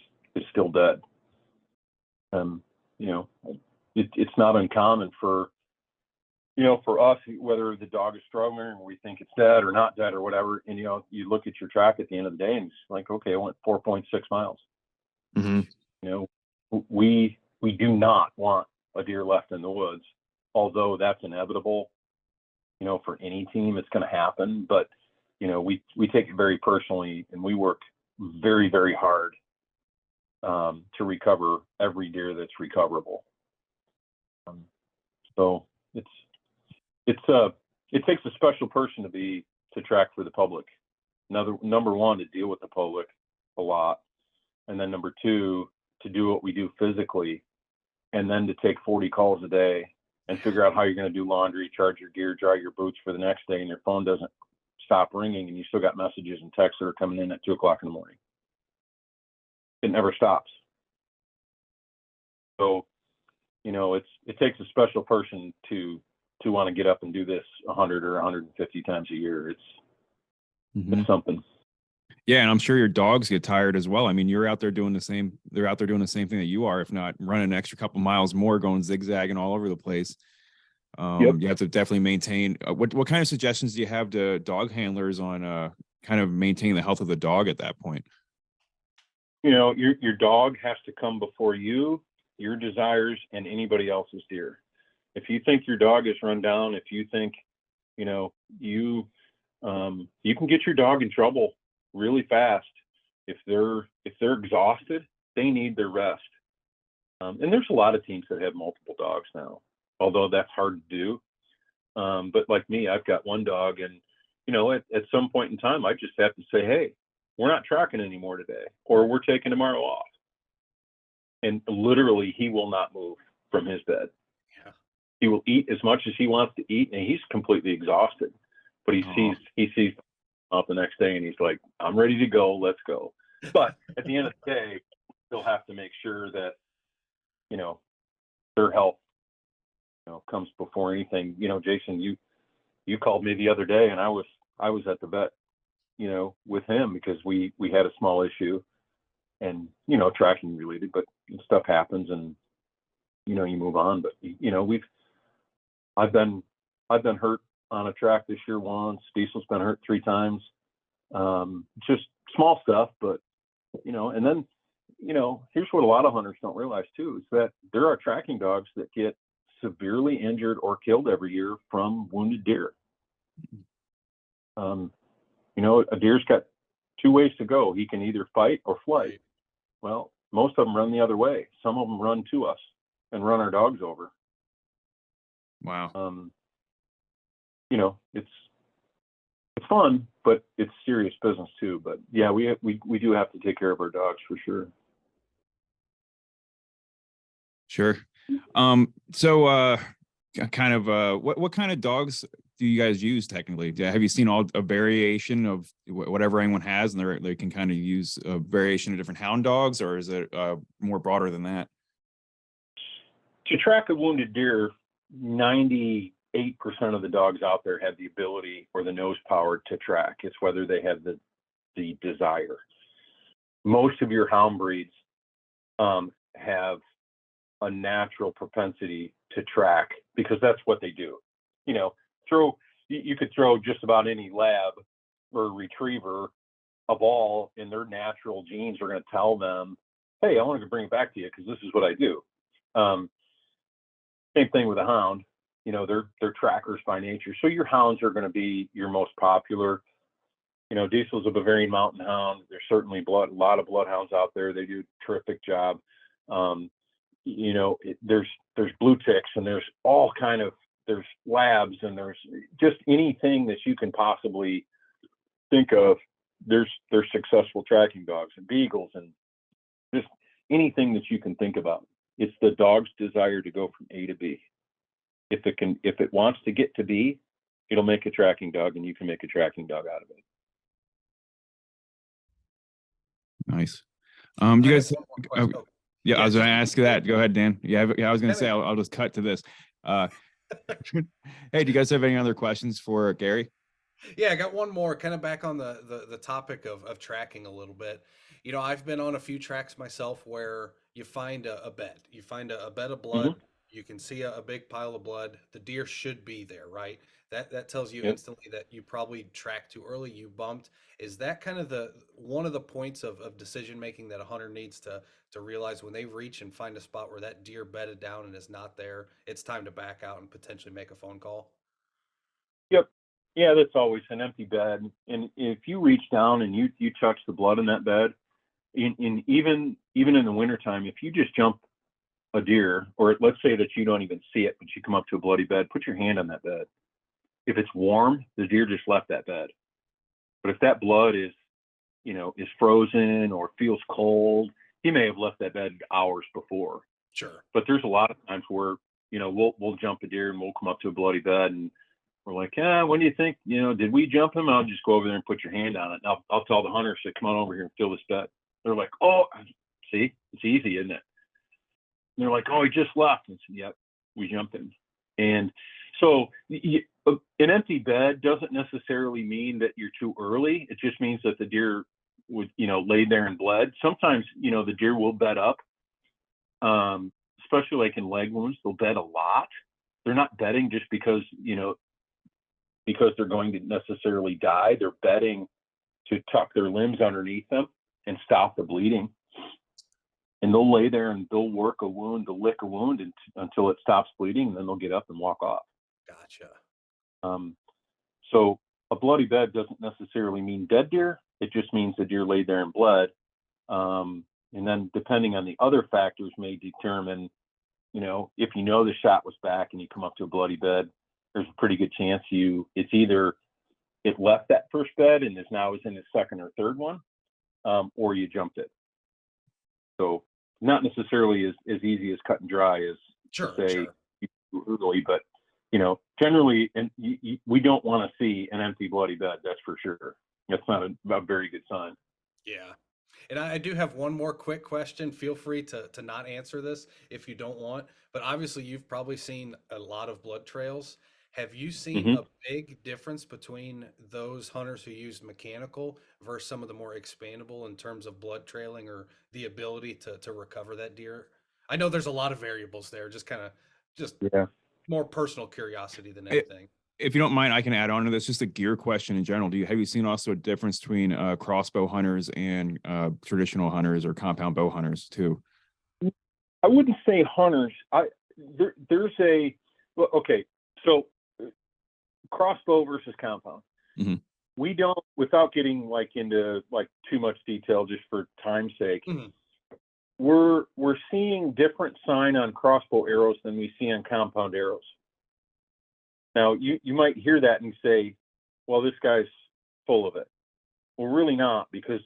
Speaker 1: still dead. You know, it's not uncommon for, you know, for us, whether the dog is struggling or we think it's dead or not dead or whatever, and, you know, you look at your track at the end of the day and it's like, okay, I went 4.6 miles.
Speaker 2: Mm-hmm.
Speaker 1: You know, we do not want a deer left in the woods, although that's inevitable, you know, for any team, it's going to happen. But, you know, we take it very personally and we work very, very hard to recover every deer that's recoverable. So it takes a special person to track for the public. Number one, to deal with the public a lot, and then number two, to do what we do physically, and then to take 40 calls a day and figure out how you're going to do laundry, charge your gear, dry your boots for the next day, and your phone doesn't stop ringing, and you still got messages and texts that are coming in at 2:00 in the morning. It never stops. So, you know, it takes a special person to want to get up and do this 100 or 150 times a year. It's something.
Speaker 2: Yeah, and I'm sure your dogs get tired as well. I mean, you're out there doing the same. They're out there doing the same thing that you are, if not running an extra couple miles more, going zigzagging all over the place.
Speaker 1: Yep.
Speaker 2: You have to definitely maintain. What kind of suggestions do you have to dog handlers on kind of maintaining the health of the dog at that point?
Speaker 1: You know, your dog has to come before you, your desires, and anybody else's deer. If you think your dog is run down, if you think, you know, you can get your dog in trouble really fast. If they're exhausted, they need their rest. And there's a lot of teams that have multiple dogs now, although that's hard to do. But like me, I've got one dog, and, you know, at some point in time, I just have to say, hey, we're not tracking anymore today, or we're taking tomorrow off. And literally, he will not move from his bed. Yeah. He will eat as much as he wants to eat, and he's completely exhausted. But he sees up the next day, and he's like, I'm ready to go. Let's go. But at the end of the day, they'll have to make sure that, you know, their health, you know, comes before anything. You know, Jason, you called me the other day, and I was at the vet, you know, with him because we had a small issue, and, you know, tracking related, but stuff happens, and, you know, you move on. But, you know, I've been hurt on a track this year once. Diesel's been hurt 3 times. Just small stuff, but, you know, and then, you know, here's what a lot of hunters don't realize too, is that there are tracking dogs that get severely injured or killed every year from wounded deer. You know, a deer's got 2 ways to go. He can either fight or flight. Well, most of them run the other way. Some of them run to us and run our dogs over.
Speaker 2: Wow.
Speaker 1: It's fun, but it's serious business too. But yeah, we do have to take care of our dogs for sure.
Speaker 2: Sure. So kind of what kind of dogs do you guys use technically? Have you seen a variation of whatever anyone has, and they can kind of use a variation of different hound dogs, or is it more broader than that?
Speaker 1: To track a wounded deer, 98% of the dogs out there have the ability or the nose power to track. It's whether they have the desire. Most of your hound breeds have a natural propensity to track because that's what they do. You could throw just about any lab or retriever a ball, and their natural genes are going to tell them, hey, I want to bring it back to you because this is what I do. Same thing with a hound. They're trackers by nature. So your hounds are going to be your most popular. Diesel's a Bavarian mountain hound. There's certainly a lot of bloodhounds out there. They do a terrific job. There's blue ticks, and there's all kind of, there's labs, and there's just anything that you can possibly think of. There's successful tracking dogs and beagles and just anything that you can think about. It's the dog's desire to go from A to B. If it wants to get to B, it'll make a tracking dog, and you can make a tracking dog out of it.
Speaker 2: Nice. You guys,
Speaker 3: Yeah,
Speaker 2: I was going to ask that. Go ahead, Dan. Yeah, I was going to say I'll just cut to this. Hey, do you guys have any other questions for Gary?
Speaker 3: Yeah, I got one more, kind of back on the topic of tracking a little bit. I've been on a few tracks myself where you find a bed. You find a bed of blood.
Speaker 1: Mm-hmm.
Speaker 3: You can see a big pile of blood. The deer should be there, right? That tells you
Speaker 1: Yep.
Speaker 3: instantly that you probably tracked too early, you bumped. Is that kind of one of the points of decision making that a hunter needs to realize when they reach and find a spot where that deer bedded down and is not there, it's time to back out and potentially make a phone call?
Speaker 1: Yep. Yeah, that's always an empty bed. And if you reach down and you touch the blood in that bed, even in the wintertime, if you just jump a deer, or let's say that you don't even see it, but you come up to a bloody bed, put your hand on that bed. If it's warm, the deer just left that bed. But if that blood is frozen or feels cold, he may have left that bed hours before.
Speaker 3: Sure.
Speaker 1: But there's a lot of times where, we'll jump a deer and we'll come up to a bloody bed and we're like, when do you think, did we jump him? I'll just go over there and put your hand on it. And I'll tell the hunters to come on over here and fill this bed. They're like, oh, see, it's easy, isn't it? And they're like, oh, he just left. And I said, yep, we jumped him. And so an empty bed doesn't necessarily mean that you're too early. It just means that the deer would, lay there and bled. Sometimes, the deer will bed up, especially like in leg wounds, they'll bed a lot. They're not bedding just because they're going to necessarily die. They're bedding to tuck their limbs underneath them and stop the bleeding. And they'll lay there and they'll work a wound, they'll lick a wound until it stops bleeding, and then they'll get up and walk off.
Speaker 3: Gotcha.
Speaker 1: So a bloody bed doesn't necessarily mean dead deer. It just means the deer laid there and bled. And then depending on the other factors may determine, if the shot was back and you come up to a bloody bed, there's a pretty good chance it's either it left that first bed and now is in the second or third one, or you jumped it. So not necessarily as easy as cut and dry as
Speaker 3: Sure.
Speaker 1: early, but generally, and we don't want to see an empty bloody bed. That's for sure. That's not a very good sign.
Speaker 3: Yeah. And I do have one more quick question. Feel free to not answer this if you don't want, but obviously you've probably seen a lot of blood trails. Have you seen a big difference between those hunters who used mechanical versus some of the more expandable in terms of blood trailing or the ability to recover that deer? I know there's a lot of variables there, just more personal curiosity than anything.
Speaker 2: If you don't mind, I can add on to this, just a gear question in general. Have you seen also a difference between crossbow hunters and traditional hunters or compound bow hunters too?
Speaker 1: I wouldn't say hunters. So crossbow versus compound.
Speaker 2: Mm-hmm.
Speaker 1: We don't, without getting into too much detail, just for time's sake.
Speaker 3: Mm-hmm.
Speaker 1: we're seeing different sign on crossbow arrows than we see on compound arrows. Now, you might hear that and say, well, this guy's full of it. Well, really not, because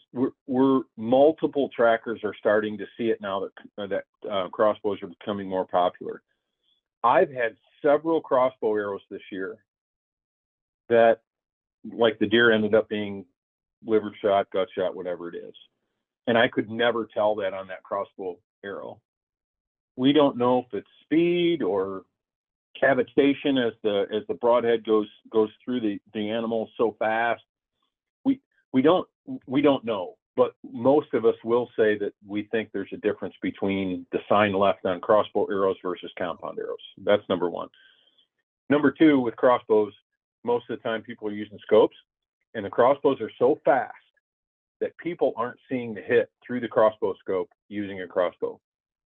Speaker 1: we're multiple trackers are starting to see it now that crossbows are becoming more popular. I've had several crossbow arrows this year that, like, the deer ended up being liver shot, gut shot, whatever it is. And I could never tell that on that crossbow arrow. We don't know if it's speed or cavitation as the broadhead goes through the animal so fast. We don't know, but most of us will say that we think there's a difference between the sign left on crossbow arrows versus compound arrows. That's number one. Number two, with crossbows, most of the time people are using scopes, and the crossbows are so fast that people aren't seeing the hit through the crossbow scope using a crossbow.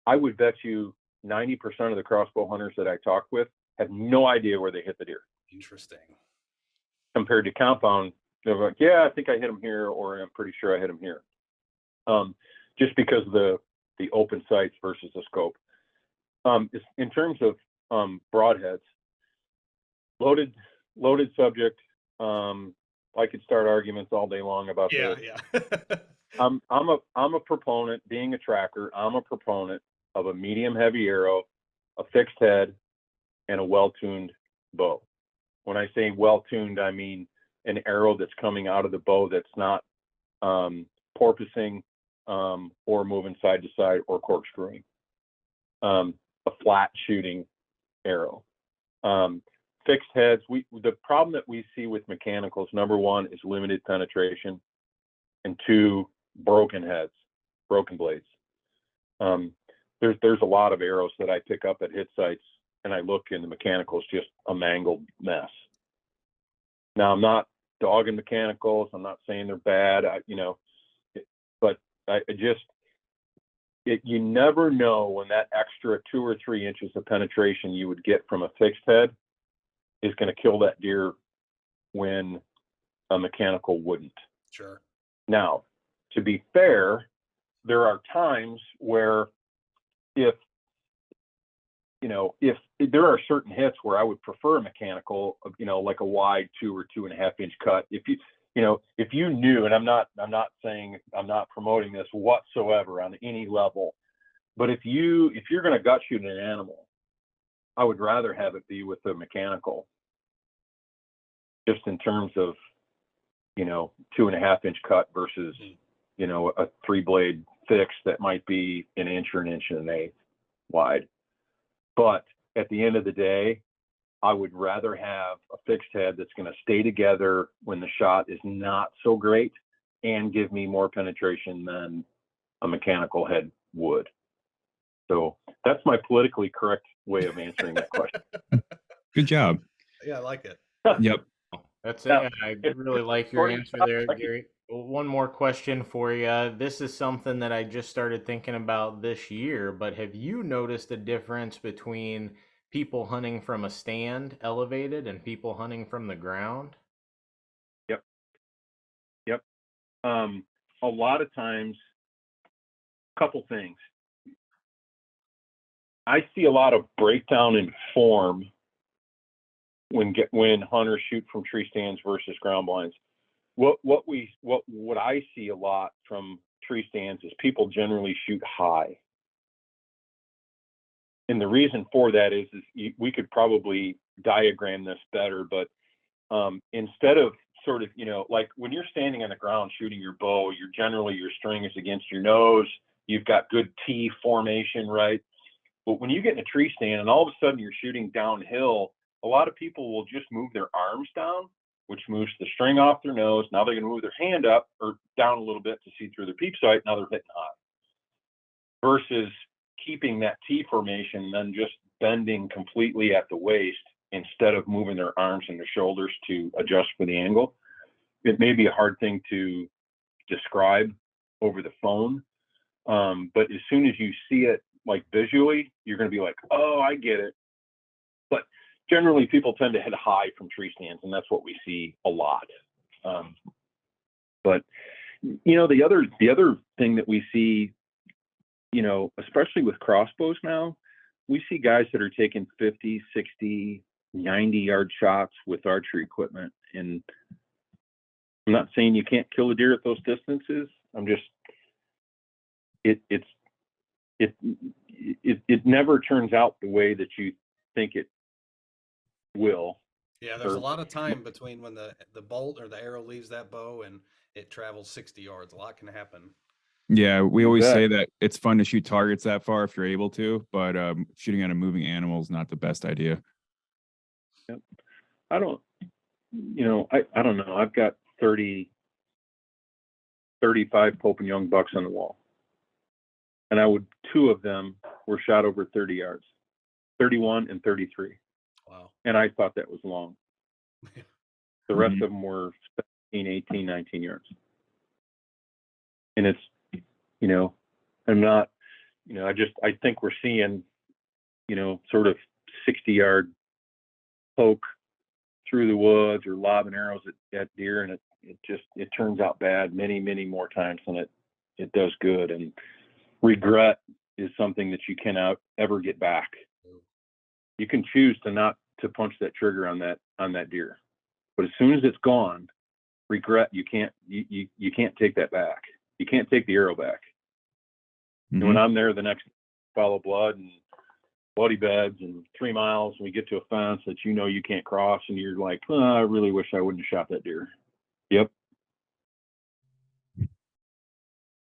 Speaker 1: I would bet you 90% of the crossbow hunters that I talk with have no idea where they hit the deer.
Speaker 3: Interesting.
Speaker 1: Compared to compound, they're like, yeah, I think I hit him here, or I'm pretty sure I hit him here. Just because of the open sights versus the scope. In terms of broadheads, loaded subject. I could start arguments all day long about this.
Speaker 3: Yeah.
Speaker 1: I'm a proponent, being a tracker, I'm a proponent of a medium heavy arrow, a fixed head, and a well-tuned bow. When I say well-tuned, I mean an arrow that's coming out of the bow that's not porpoising or moving side to side or corkscrewing. A flat shooting arrow. Fixed heads, the problem that we see with mechanicals, number one, is limited penetration, and two, broken heads, broken blades. There's a lot of arrows that I pick up at hit sites, and I look, and the mechanical's just a mangled mess. Now, I'm not dogging mechanicals. I'm not saying they're bad, but you never know when that extra 2 or 3 inches of penetration you would get from a fixed head is going to kill that deer when a mechanical wouldn't.
Speaker 3: Sure.
Speaker 1: Now, to be fair, there are times where if there are certain hits where I would prefer a mechanical, like a wide 2 or 2.5 inch cut. If you knew, and I'm not saying, I'm not promoting this whatsoever on any level, but if you're going to gut shoot an animal, I would rather have it be with a mechanical, just in terms of 2.5 inch cut versus a 3-blade fix that might be an inch or an inch and an eighth wide. But at the end of the day, I would rather have a fixed head that's going to stay together when the shot is not so great and give me more penetration than a mechanical head would. So that's my politically correct way of answering that question.
Speaker 2: Good job.
Speaker 3: Yeah, I like it.
Speaker 2: Yep.
Speaker 4: That's it. I really like your answer there, Gary. One more question for you. This is something that I just started thinking about this year, but have you noticed a difference between people hunting from a stand elevated and people hunting from the ground?
Speaker 1: Yep. A lot of times, couple things. I see a lot of breakdown in form when hunters shoot from tree stands versus ground blinds. What I see a lot from tree stands is people generally shoot high. And the reason for that is we could probably diagram this better, but instead of sort of, like when you're standing on the ground shooting your bow, your string is against your nose, you've got good T formation, right? But when you get in a tree stand and all of a sudden you're shooting downhill, a lot of people will just move their arms down, which moves the string off their nose. Now they're going to move their hand up or down a little bit to see through their peep sight. Now they're hitting high. Versus keeping that T formation and then just bending completely at the waist instead of moving their arms and their shoulders to adjust for the angle. It may be a hard thing to describe over the phone, but as soon as you see it like visually, you're going to be like, oh, I get it. But generally people tend to hit high from tree stands, and that's what we see a lot. But the other thing that we see especially with crossbows now, we see guys that are taking 50, 60, 90-yard shots with archery equipment. And I'm not saying you can't kill a deer at those distances. I'm just, it never turns out the way that you think it will.
Speaker 3: Yeah, there's a lot of time between when the bolt or the arrow leaves that bow and it travels 60 yards. A lot can happen.
Speaker 2: Yeah, we always say that it's fun to shoot targets that far if you're able to, but shooting at a moving animal is not the best idea.
Speaker 1: Yep. I don't know. I've got 30, 35 Pope and Young bucks on the wall. And two of them were shot over 30 yards, 31 and 33.
Speaker 3: Wow. And
Speaker 1: I thought that was long. The rest of them were 17, 18, 19 yards. And it's, I'm not, I think we're seeing, sort of 60-yard poke through the woods or lobbing arrows at deer. And it turns out bad many, many more times than it does good. And regret is something that you cannot ever get back. You can choose to punch that trigger on that deer, but as soon as it's gone, regret, you can't take that back. You can't take the arrow back. And when I'm there the next follow blood and bloody beds and 3 miles, and we get to a fence that you can't cross, and you're like, I really wish I wouldn't have shot that deer. Yep.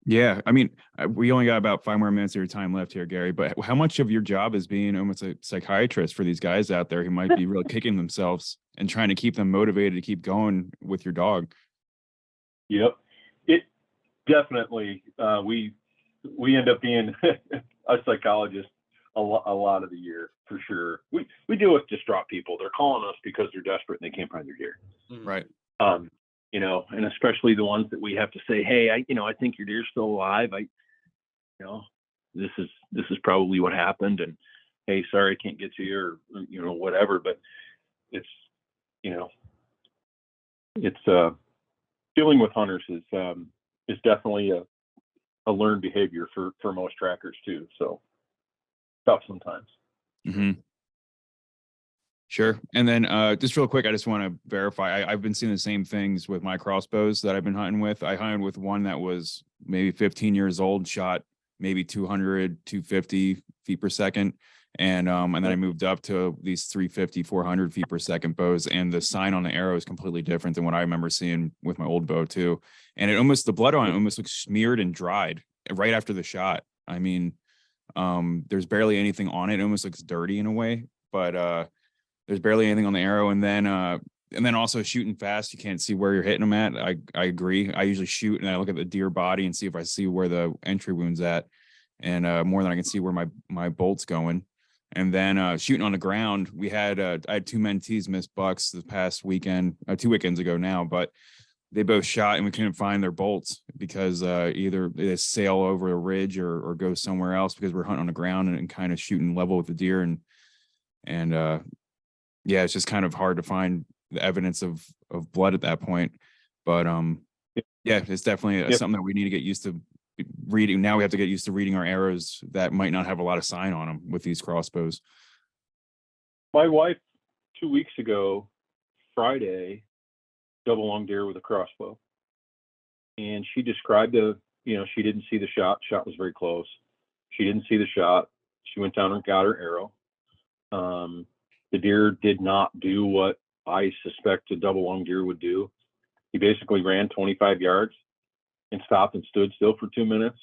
Speaker 2: Yeah, I mean, we only got about 5 more minutes of your time left here, Gary, but how much of your job is being almost a psychiatrist for these guys out there who might be really kicking themselves and trying to keep them motivated to keep going with your dog?
Speaker 1: Yep. It definitely, we end up being a psychologist a lot of the year, for sure. We deal with distraught people. They're calling us because they're desperate and they can't find their deer.
Speaker 2: Right.
Speaker 1: And especially the ones that we have to say, hey, I think your deer's still alive. This is probably what happened, and hey, sorry, I can't get to you, or whatever. But it's dealing with hunters is definitely a learned behavior for most trackers too. So tough sometimes.
Speaker 2: Mm-hmm. Sure. And then just real quick, I just want to verify, I've been seeing the same things with my crossbows that I've been hunting with. I hunted with one that was maybe 15 years old, shot maybe 200, 250 feet per second. And then I moved up to these 350, 400 feet per second bows. And the sign on the arrow is completely different than what I remember seeing with my old bow too. And the blood on it almost looks smeared and dried right after the shot. I mean, there's barely anything on it. It almost looks dirty in a way, but there's barely anything on the arrow. And then also shooting fast, you can't see where you're hitting them at. I agree. I usually shoot and I look at the deer body and see if I see where the entry wound's at, and more than I can see where my bolt's going. And then shooting on the ground, I had 2 mentees miss bucks this past weekend, 2 weekends ago now, but they both shot and we couldn't find their bolts because either they sail over a ridge or go somewhere else because we're hunting on the ground and kind of shooting level with the deer. And yeah, it's just kind of hard to find the evidence of blood at that point. But yeah, it's definitely something that we need to get used to reading. Now we have to get used to reading our arrows that might not have a lot of sign on them with these crossbows.
Speaker 1: My wife 2 weeks ago, Friday, double long deer with a crossbow. And she described she didn't see the shot. Shot was very close. She didn't see the shot. She went down and got her arrow. The deer did not do what I suspect a double long deer would do. He basically ran 25 yards and stopped and stood still for 2 minutes,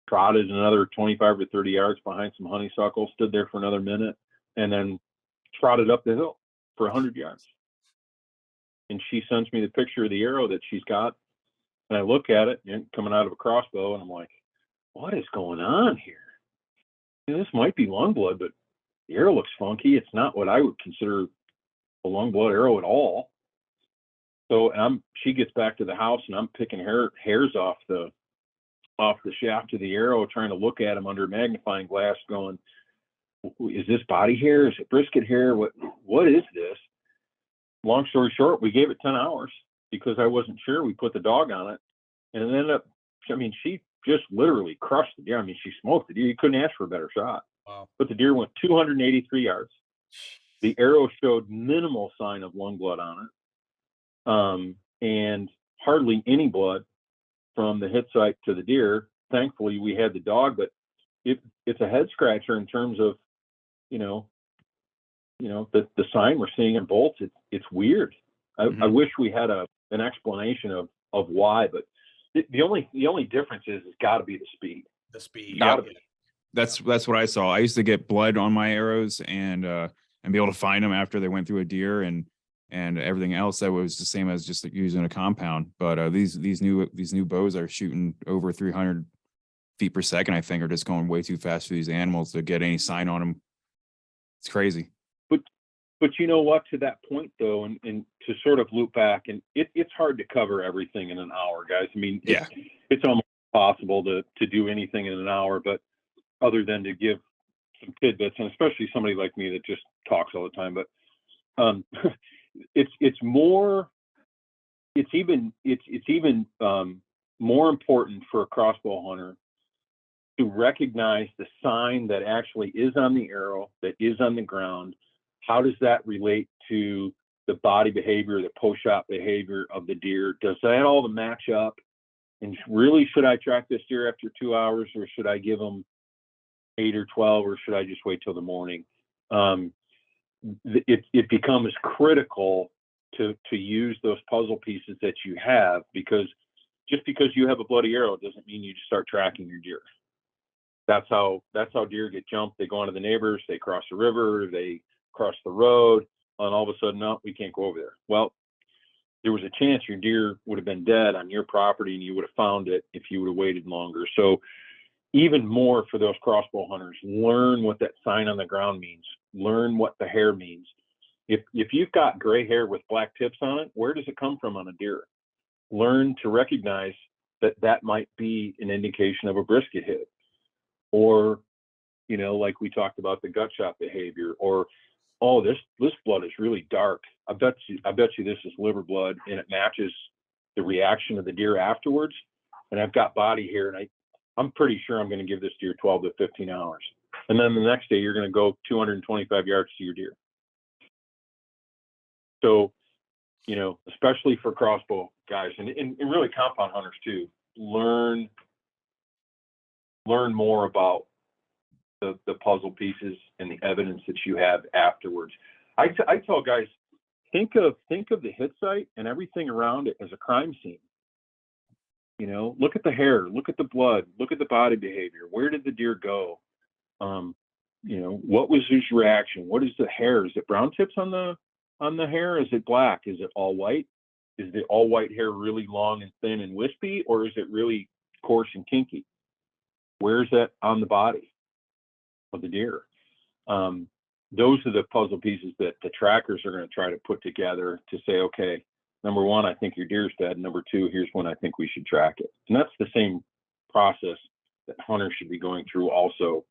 Speaker 1: trotted another 25 or 30 yards behind some honeysuckle, stood there for another minute, and then trotted up the hill for 100 yards. And she sends me the picture of the arrow that she's got, and I look at it and coming out of a crossbow, and I'm like, what is going on here? This might be long blood, but the arrow looks funky. It's not what I would consider a long blood arrow at all. So she gets back to the house, and I'm picking hairs off the shaft of the arrow, trying to look at them under a magnifying glass, going, is this body hair? Is it brisket hair? What is this? Long story short, we gave it 10 hours because I wasn't sure. We put the dog on it, and it ended up, she just literally crushed the deer. I mean, she smoked the deer. You couldn't ask for a better shot.
Speaker 3: Wow.
Speaker 1: But the deer went 283 yards. The arrow showed minimal sign of lung blood on it, and hardly any blood from the hit site to the deer. Thankfully, we had the dog, but it's a head scratcher in terms of, the sign we're seeing in bolts. It's weird. I wish we had an explanation of why, but the only difference is it's got to be the speed.
Speaker 3: The speed.
Speaker 2: Yeah, that's what I saw. I used to get blood on my arrows and be able to find them after they went through a deer and everything else that was the same as just using a compound. But these new bows are shooting over 300 feet per second. I think are just going way too fast for these animals to get any sign on them. It's crazy.
Speaker 1: But you know what, to that point though, and to sort of loop back, and it's hard to cover everything in an hour, guys. I mean, it's almost impossible to do anything in an hour, but other than to give some tidbits, and especially somebody like me that just talks all the time. But it's even more important for a crossbow hunter to recognize the sign that actually is on the arrow, that is on the ground. How does that relate to the body behavior, the post-shot behavior of the deer? Does that all match up? And really, should I track this deer after 2 hours, or should I give them 8 or 12, or should I just wait till the morning? It becomes critical to use those puzzle pieces that you have, because just because you have a bloody arrow doesn't mean you just start tracking your deer. That's how deer get jumped. They go onto the neighbors, they cross the river, they cross the road, and all of a sudden, no, we can't go over there. Well, there was a chance your deer would have been dead on your property and you would have found it if you would have waited longer. So even more for those crossbow hunters, learn what that sign on the ground means. Learn what the hair means. If you've got gray hair with black tips on it, where does it come from on a deer? Learn to recognize that might be an indication of a brisket hit, or, like we talked about, the gut shot behavior, or, oh, this blood is really dark. I bet you this is liver blood, and it matches the reaction of the deer afterwards. And I've got body hair, and I'm pretty sure I'm going to give this deer 12 to 15 hours. And then the next day, you're going to go 225 yards to your deer. So, especially for crossbow guys, and really compound hunters too, learn more about the puzzle pieces and the evidence that you have afterwards. I tell guys, think of the hit site and everything around it as a crime scene. Look at the hair, look at the blood, look at the body behavior. Where did the deer go? What was his reaction? What is the hair? Is it brown tips on the hair? Is it black? Is it all white? Is the all white hair really long and thin and wispy, or is it really coarse and kinky? Where is that on the body of the deer? Those are the puzzle pieces that the trackers are going to try to put together to say, okay, number one, I think your deer's dead. Number two, here's when I think we should track it. And that's the same process that hunters should be going through also,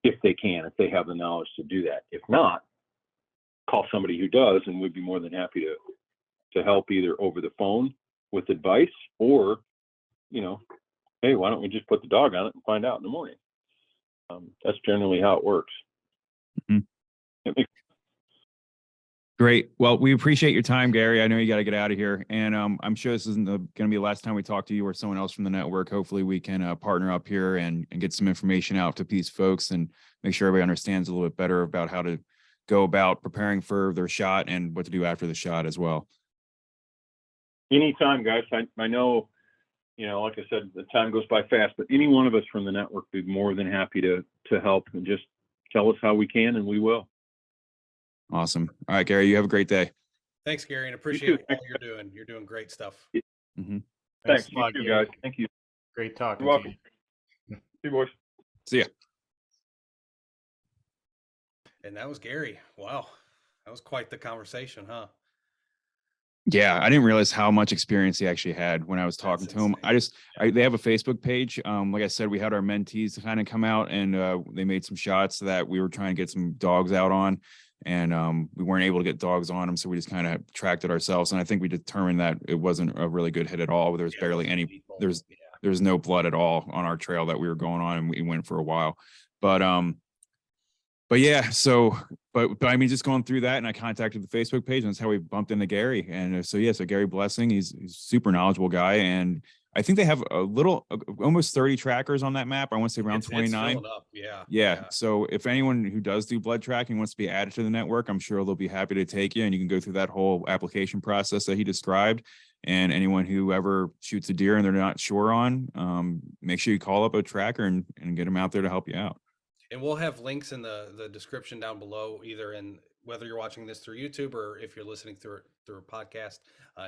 Speaker 1: if they can, if they have the knowledge to do that. If not, call somebody who does, and we'd be more than happy to help either over the phone with advice, or, hey, why don't we just put the dog on it and find out in the morning? That's generally how it works.
Speaker 2: Mm-hmm. Great. Well, we appreciate your time, Gary. I know you got to get out of here, and I'm sure this isn't going to be the last time we talk to you or someone else from the network. Hopefully we can partner up here and get some information out to these folks and make sure everybody understands a little bit better about how to go about preparing for their shot and what to do after the shot as well.
Speaker 1: Anytime, guys. I know, like I said, the time goes by fast, but any one of us from the network would be more than happy to help, and just tell us how we can, and we will.
Speaker 2: Awesome. All right, Gary, you have a great day.
Speaker 3: Thanks, Gary, and appreciate all you're doing. You're doing great stuff.
Speaker 2: Mm-hmm.
Speaker 1: Thanks a lot, guys. Thank you.
Speaker 4: Great talking
Speaker 1: You're
Speaker 4: to
Speaker 1: welcome.
Speaker 4: you.
Speaker 1: See you, boys.
Speaker 2: See ya.
Speaker 3: And that was Gary. Wow. That was quite the conversation, huh?
Speaker 2: Yeah, I didn't realize how much experience he actually had when I was talking to him. They have a Facebook page. Like I said, we had our mentees to kind of come out, and they made some shots that we were trying to get some dogs out on, and we weren't able to get dogs on them, so we just kind of tracked it ourselves. And I think we determined that it wasn't a really good hit at all. There was barely any. there's no blood at all on our trail that we were going on, and we went for a while. But yeah, so but I mean, just going through that, and I contacted the Facebook page, and that's how we bumped into Gary. And so Gary Blessing, he's a super knowledgeable guy, and I think they have almost 30 trackers on that map. I want to say around 29.
Speaker 3: It's filling up.
Speaker 2: Yeah. So if anyone who does do blood tracking wants to be added to the network, I'm sure they'll be happy to take you, and you can go through that whole application process that he described. And anyone who ever shoots a deer and they're not sure on, make sure you call up a tracker and get them out there to help you out.
Speaker 3: And we'll have links in the description down below, either in whether you're watching this through YouTube or if you're listening through a podcast,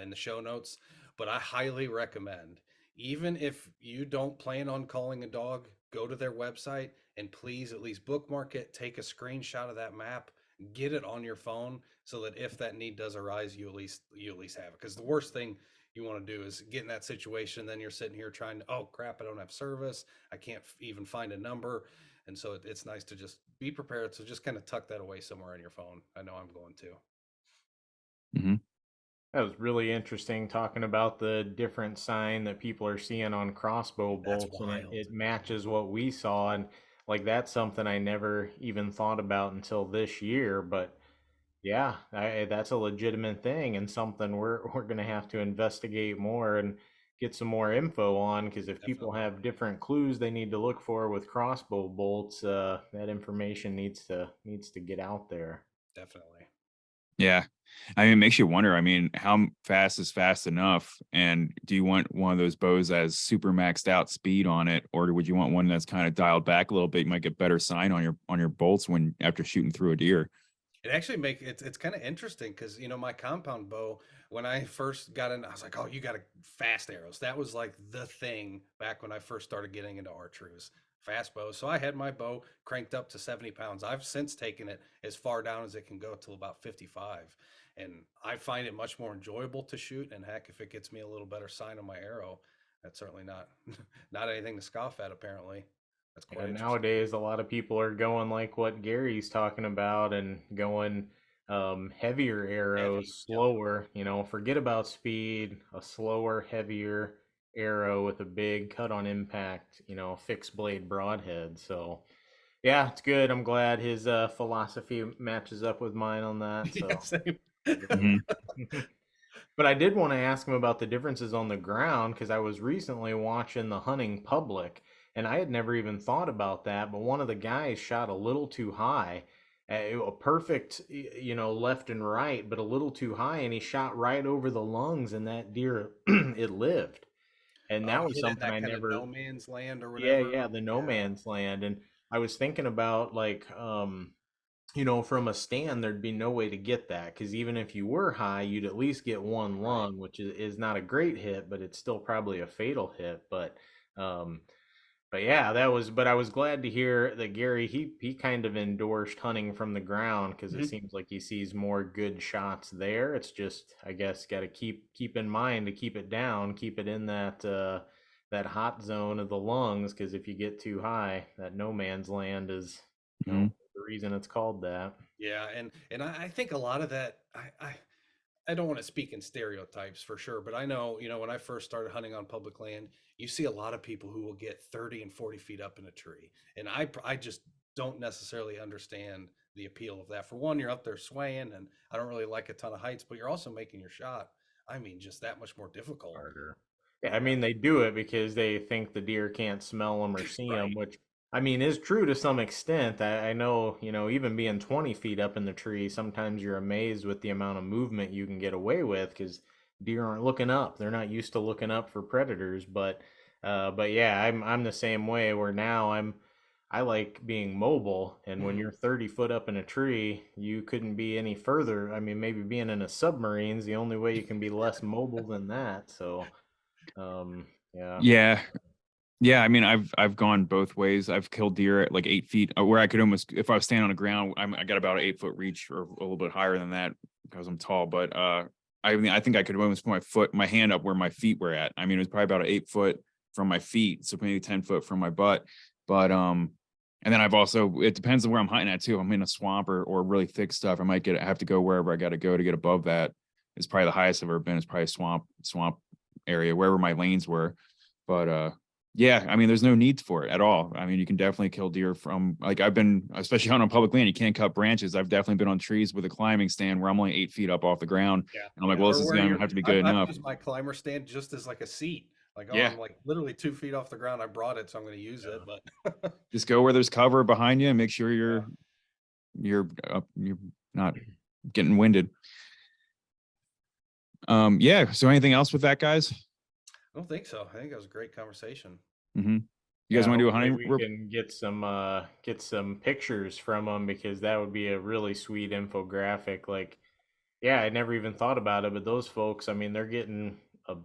Speaker 3: in the show notes. But I highly recommend, even if you don't plan on calling a dog, go to their website and please at least bookmark it, take a screenshot of that map, get it on your phone, so that if that need does arise, you at least have it. Because the worst thing you want to do is get in that situation, then you're sitting here trying to, oh crap, I don't have service, I can't even find a number. And so it's nice to just be prepared. So just kind of tuck that away somewhere on your phone. I know I'm going to.
Speaker 2: Mm-hmm.
Speaker 4: That was really interesting, talking about the different sign that people are seeing on crossbow bolts, and it matches what we saw. And like, that's something I never even thought about until this year. But yeah, that's a legitimate thing, and something we're going to have to investigate more and get some more info on, because if people have different clues they need to look for with crossbow bolts, that information needs to get out there.
Speaker 3: Definitely.
Speaker 2: Yeah. I mean, it makes you wonder, I mean, how fast is fast enough? And do you want one of those bows that has super maxed out speed on it, or would you want one that's kind of dialed back a little bit? You might get better sign on your bolts when after shooting through a deer.
Speaker 3: It actually it's kind of interesting because, my compound bow, when I first got in, I was like, oh, you got fast arrows. That was like the thing back when I first started getting into archery, was fast bows. So I had my bow cranked up to 70 pounds. I've since taken it as far down as it can go till about 55. And I find it much more enjoyable to shoot. And heck, if it gets me a little better sign on my arrow, that's certainly not not anything to scoff at, apparently. That's quite interesting.
Speaker 4: Nowadays, a lot of people are going like what Gary's talking about, and going heavier arrows, slower. Forget about speed. A slower, heavier arrow with a big cut on impact. Fixed blade broadhead. So yeah, it's good. I'm glad his philosophy matches up with mine on that. So.
Speaker 3: Yeah, same.
Speaker 2: Mm-hmm.
Speaker 4: But I did want to ask him about the differences on the ground, because I was recently watching the hunting public, and I had never even thought about that. But one of the guys shot a little too high, a perfect, left and right, but a little too high, and he shot right over the lungs, and that deer, it lived. And that was something I never.
Speaker 3: No man's land or whatever.
Speaker 4: Yeah, the no man's land. And I was thinking about, like, from a stand, there'd be no way to get that, because even if you were high, you'd at least get one lung, which is not a great hit, but it's still probably a fatal hit. But yeah, but I was glad to hear that Gary, he kind of endorsed hunting from the ground, because it seems like he sees more good shots there. It's just, I guess, got to keep in mind to keep it down, keep it in that hot zone of the lungs, because if you get too high, that no man's land is the reason it's called that.
Speaker 3: Yeah, and I think a lot of that, I don't want to speak in stereotypes for sure, but I know, when I first started hunting on public land, you see a lot of people who will get 30 and 40 feet up in a tree. And I just don't necessarily understand the appeal of that. For one, you're up there swaying, and I don't really like a ton of heights, but you're also making your shot, just that much more difficult.
Speaker 4: Harder. Yeah, they do it because they think the deer can't smell them or see them, which is true to some extent. I know, even being 20 feet up in the tree, sometimes you're amazed with the amount of movement you can get away with, because deer aren't looking up. They're not used to looking up for predators. But yeah, I'm the same way, where now I like being mobile. And when you're 30 foot up in a tree, you couldn't be any further. Maybe being in a submarine is the only way you can be less mobile than that. So,
Speaker 2: yeah. Yeah, I've gone both ways. I've killed deer at like 8 feet, where I could almost, if I was standing on the ground, I got about an 8 foot reach, or a little bit higher than that because I'm tall. But I think I could almost put my hand up where my feet were at. It was probably about 8 foot from my feet, so maybe 10 foot from my butt. But and then it depends on where I'm hunting at too. I'm in a swamp or really thick stuff, I have to go wherever I got to go to get above that. It's probably the highest I've ever been. It's probably swamp area, wherever my lanes were. But Yeah, I mean, there's no need for it at all. I mean, you can definitely kill deer from, like, I've been, especially on public land, you can't cut branches. I've definitely been on trees with a climbing stand where I'm only 8 feet up off the ground.
Speaker 3: Yeah,
Speaker 2: And I'm like,
Speaker 3: yeah.
Speaker 2: well, this
Speaker 3: Or
Speaker 2: is
Speaker 3: where
Speaker 2: going to
Speaker 3: you're,
Speaker 2: have to be good
Speaker 3: I've
Speaker 2: enough.
Speaker 3: used my climber stand just as like a seat. Like, oh,
Speaker 2: Yeah.
Speaker 3: I'm like literally 2 feet off the ground. I brought it, so I'm going to use it. But
Speaker 2: Just go where there's cover behind you and make sure
Speaker 3: yeah,
Speaker 2: you're not getting winded. Yeah. So anything else with that, guys?
Speaker 3: I don't think so. I think that was a great conversation.
Speaker 2: Mm-hmm. You guys
Speaker 4: Yeah,
Speaker 2: want to do a
Speaker 4: hopefully
Speaker 2: hunting?
Speaker 4: we can get some pictures from them, because that would be a really sweet infographic. Like, yeah, I never even thought about it, but those folks, I mean, they're getting a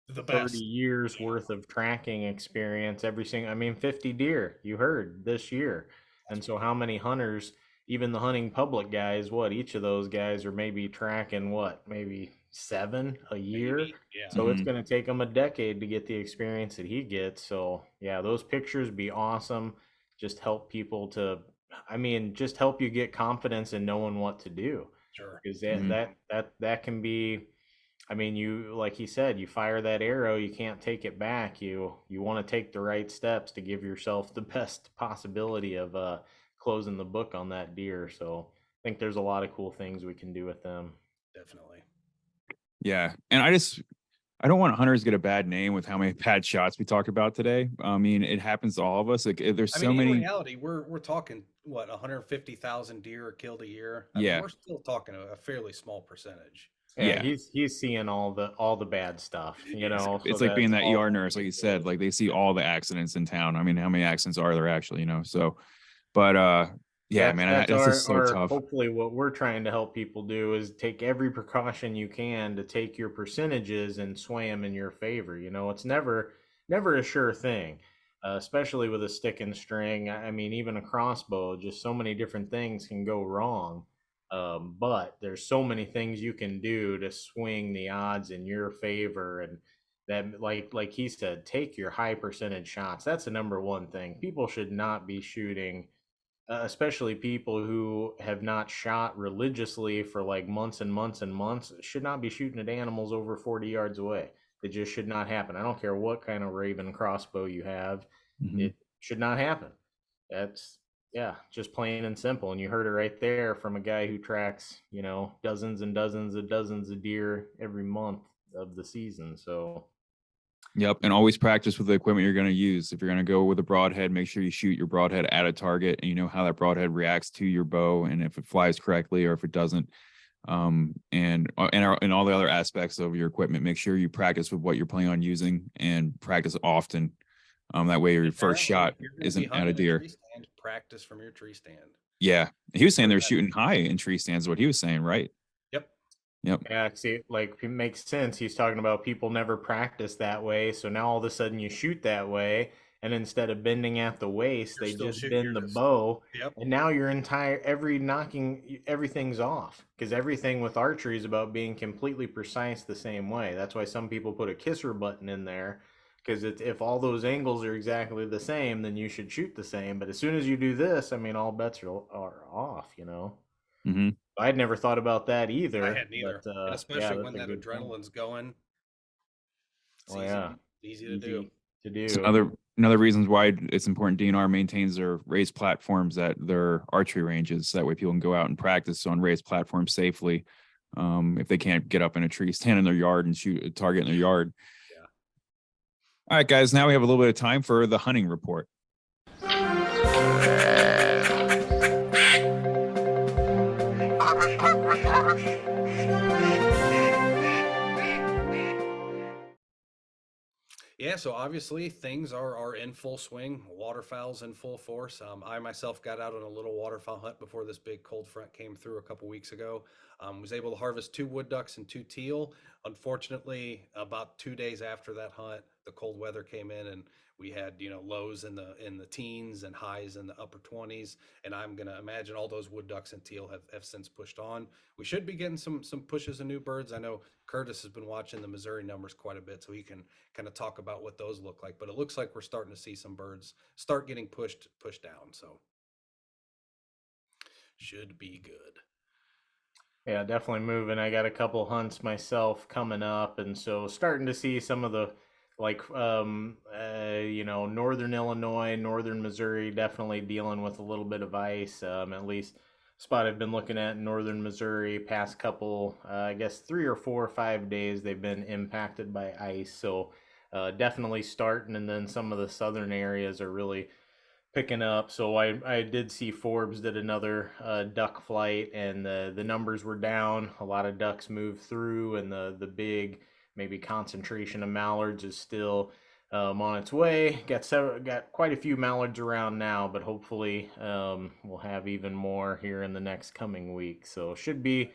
Speaker 3: The
Speaker 4: 30
Speaker 3: best.
Speaker 4: years worth of tracking experience every single, I mean, 50 deer you heard this year. And so how many hunters, even the hunting public guys, what each of those guys are maybe tracking, what, maybe 7 a year.
Speaker 3: Maybe. Yeah.
Speaker 4: So it's
Speaker 2: Mhm.
Speaker 4: going to take them a decade to get the experience that he gets. So yeah, those pictures be awesome. Just help people to, I mean, just help you get confidence in knowing what to do,
Speaker 3: Sure.
Speaker 4: because
Speaker 2: Mhm.
Speaker 4: that can be, I mean, you, like he said, you fire that arrow, you can't take it back. You want to take the right steps to give yourself the best possibility of closing the book on that deer. So I think there's a lot of cool things we can do with them.
Speaker 3: Definitely.
Speaker 2: Yeah. And I don't want hunters to get a bad name with how many bad shots we talked about today. I mean, it happens to all of us. Like, there's
Speaker 3: I
Speaker 2: so
Speaker 3: mean, in
Speaker 2: many.
Speaker 3: reality, we're talking what 150,000 deer are killed a year. I mean,
Speaker 2: Yeah.
Speaker 3: we're still talking a fairly small percentage.
Speaker 4: Yeah,
Speaker 2: Yeah.
Speaker 4: he's seeing all the bad stuff, you
Speaker 3: Yeah.
Speaker 4: know. So
Speaker 2: It's like being
Speaker 4: that's
Speaker 2: that
Speaker 4: all.
Speaker 2: ER nurse, like you said, like they see all the accidents in town. I mean, how many accidents are there actually, So, but yeah, man,
Speaker 4: That's
Speaker 2: it's just so
Speaker 4: our
Speaker 2: tough.
Speaker 4: hopefully what we're trying to help people do is take every precaution you can to take your percentages and sway them in your favor. You know, it's never a sure thing, especially with a stick and string. I mean, even a crossbow, just so many different things can go wrong. But there's so many things you can do to swing the odds in your favor, and that, like he said, take your high percentage shots. That's the number one thing. People should not be shooting, especially people who have not shot religiously for like months and months and months, should not be shooting at animals over 40 yards away. It just should not happen. I don't care what kind of raven crossbow you have.
Speaker 2: Mhm.
Speaker 4: It should not happen. That's, yeah, just plain and simple. And you heard it right there from a guy who tracks, dozens and dozens of deer every month of the season. So
Speaker 2: Yep. And always practice with the equipment you're going to use. If you're going to go with a broadhead, make sure you shoot your broadhead at a target and you know how that broadhead reacts to your bow and if it flies correctly or if it doesn't. And all the other aspects of your equipment, make sure you practice with what you're planning on using and practice often. That way your first
Speaker 3: Apparently,
Speaker 2: shot
Speaker 3: if you're going to be
Speaker 2: isn't at a
Speaker 3: hunting a
Speaker 2: deer.
Speaker 3: tree stand, practice from your tree stand.
Speaker 2: Yeah. He was saying
Speaker 3: Heard
Speaker 2: they're
Speaker 3: that.
Speaker 2: shooting high in tree stands, what he was saying, right?
Speaker 3: Yep.
Speaker 2: Yep.
Speaker 4: yeah, see, like it makes sense. He's talking about people never practice that way. So now all of a sudden you shoot that way, and instead of bending at the waist,
Speaker 3: You're
Speaker 4: they
Speaker 3: still
Speaker 4: just
Speaker 3: shooting
Speaker 4: bend the
Speaker 3: your
Speaker 4: bow.
Speaker 3: Yep.
Speaker 4: And now your entire everything's off, because everything with archery is about being completely precise the same way. That's why some people put a kisser button in there, because if all those angles are exactly the same, then you should shoot the same. But as soon as you do this, I mean, all bets are off.
Speaker 2: Mm-hmm.
Speaker 4: I'd never thought about that
Speaker 3: I
Speaker 4: either,
Speaker 3: hadn't either.
Speaker 4: but
Speaker 3: And
Speaker 4: yeah,
Speaker 3: especially
Speaker 4: that's
Speaker 3: when
Speaker 4: a
Speaker 3: that
Speaker 4: good point.
Speaker 3: adrenaline's going, it's
Speaker 4: Oh yeah,
Speaker 3: easy to do.
Speaker 4: to
Speaker 2: It's
Speaker 4: do.
Speaker 2: another reasons why it's important DNR maintains their raised platforms at their archery ranges. That way people can go out and practice on raised platforms safely. If they can't get up in a tree, stand in their yard and shoot a target in their yard.
Speaker 3: Yeah.
Speaker 2: All right, guys, now we have a little bit of time for the hunting report.
Speaker 3: Yeah, so obviously things are in full swing. Waterfowl's in full force. I myself got out on a little waterfowl hunt before this big cold front came through a couple weeks ago. Was able to harvest 2 wood ducks and 2 teal. Unfortunately, about 2 days after that hunt, the cold weather came in and we had lows in the teens and highs in the upper 20s. And I'm gonna imagine all those wood ducks and teal have since pushed on. We should be getting some pushes of new birds. I know Curtis has been watching the Missouri numbers quite a bit, so he can kind of talk about what those look like. But it looks like we're starting to see some birds start getting pushed down. So should be good.
Speaker 4: Yeah, definitely moving. I got a couple hunts myself coming up, and so starting to see some of the like northern Illinois, northern Missouri, definitely dealing with a little bit of ice. At least spot I've been looking at in northern Missouri past couple, I guess 3 or 4 or 5 days they've been impacted by ice. So definitely starting, and then some of the southern areas are really picking up. So I did see Forbes did another duck flight, and the numbers were down. A lot of ducks moved through, and the big maybe concentration of mallards is still on its way. Got quite a few mallards around now, but hopefully we'll have even more here in the next coming week. So should be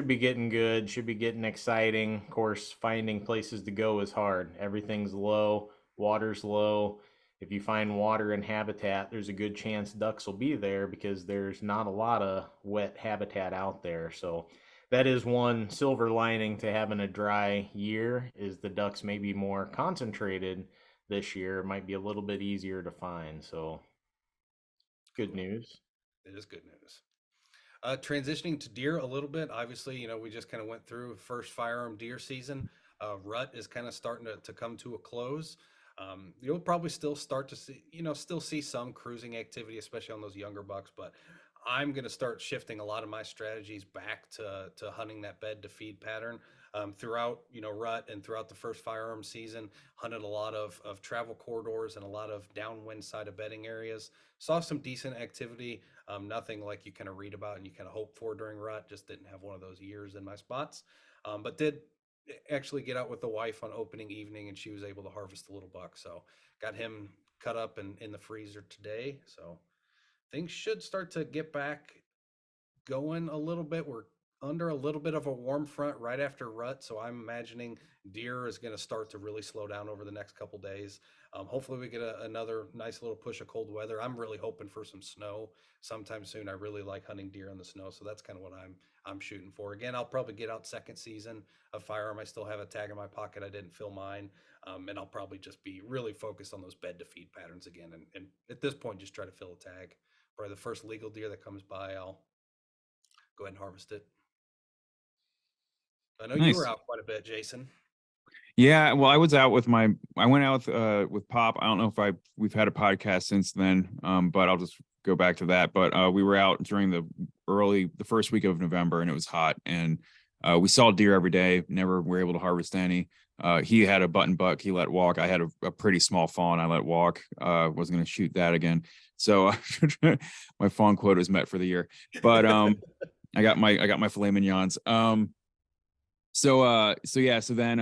Speaker 4: getting good. Should be getting exciting. Of course, finding places to go is hard. Everything's low. Water's low. If you find water and habitat, there's a good chance ducks will be there because there's not a lot of wet habitat out there. So that is one silver lining to having a dry year, is the ducks may be more concentrated this year. It might be a little bit easier to find. So good news.
Speaker 3: It is good news. Transitioning to deer a little bit, obviously, we just kind of went through first firearm deer season. Rut is kind of starting to come to a close. You'll probably still start to see, still see some cruising activity, especially on those younger bucks, but I'm going to start shifting a lot of my strategies back to hunting that bed to feed pattern. Throughout, rut and throughout the first firearm season, hunted a lot of travel corridors and a lot of downwind side of bedding areas. Saw some decent activity. Nothing like you kind of read about and you kind of hope for during rut. Just didn't have one of those years in my spots, but did actually get out with the wife on opening evening, and she was able to harvest a little buck. So got him cut up in the freezer today. So things should start to get back going a little bit. We're under a little bit of a warm front right after rut, so I'm imagining deer is going to start to really slow down over the next couple days. Hopefully we get another nice little push of cold weather. I'm really hoping for some snow sometime soon. I really like hunting deer in the snow, so that's kind of what I'm shooting for. Again, I'll probably get out second season of firearm. I still have a tag in my pocket. I didn't fill mine, and I'll probably just be really focused on those bed to feed patterns again, and at this point just try to fill a tag. Probably the first legal deer that comes by, I'll go ahead and harvest it. I know you were
Speaker 2: Nice.
Speaker 3: out quite a bit, Jason.
Speaker 2: Yeah, well, I went out with Pop. I don't know if we've had a podcast since then, but I'll just go back to that. But we were out during the first week of November, and it was hot, and we saw deer every day. Never were able to harvest any. He had a button buck he let walk. I had a pretty small fawn I let walk. Wasn't going to shoot that again. So my fawn quota is met for the year. But I got my filet mignons. So then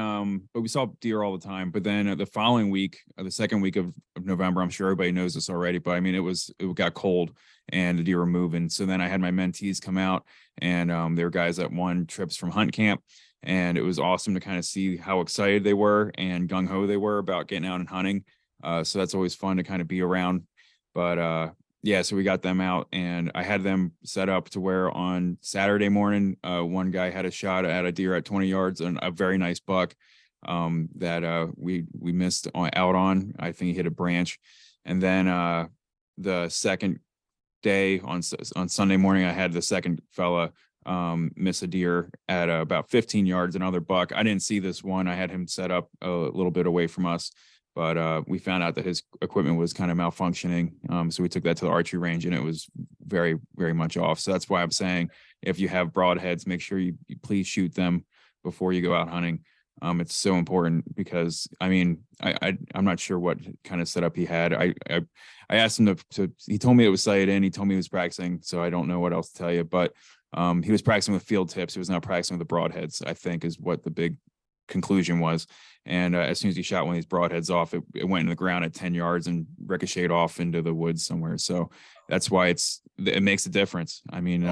Speaker 2: but we saw deer all the time. But then the following week, the second week of November, I'm sure everybody knows this already, but I mean it got cold and the deer were moving. So then I had my mentees come out, and they were guys that won trips from hunt camp, and it was awesome to kind of see how excited they were and gung-ho they were about getting out and hunting. So that's always fun to kind of be around. But yeah, so we got them out, and I had them set up to where on Saturday morning, one guy had a shot at a deer at 20 yards and a very nice buck that we missed out on. I think he hit a branch. And then the second day on Sunday morning, I had the second fella miss a deer at about 15 yards, another buck. I didn't see this one. I had him set up a little bit away from us. But we found out that his equipment was kind of malfunctioning. So we took that to the archery range, and it was very, very much off. So that's why I'm saying, if you have broadheads, make sure you please shoot them before you go out hunting. It's so important because, I mean, I'm not sure what kind of setup he had. I asked him he told me it was sighted in. He told me he was practicing, so I don't know what else to tell you. But he was practicing with field tips. He was not practicing with the broadheads, I think, is what the big conclusion was. And as soon as he shot one of these broadheads off, it went in the ground at 10 yards and ricocheted off into the woods somewhere. So that's why it makes a difference. I mean,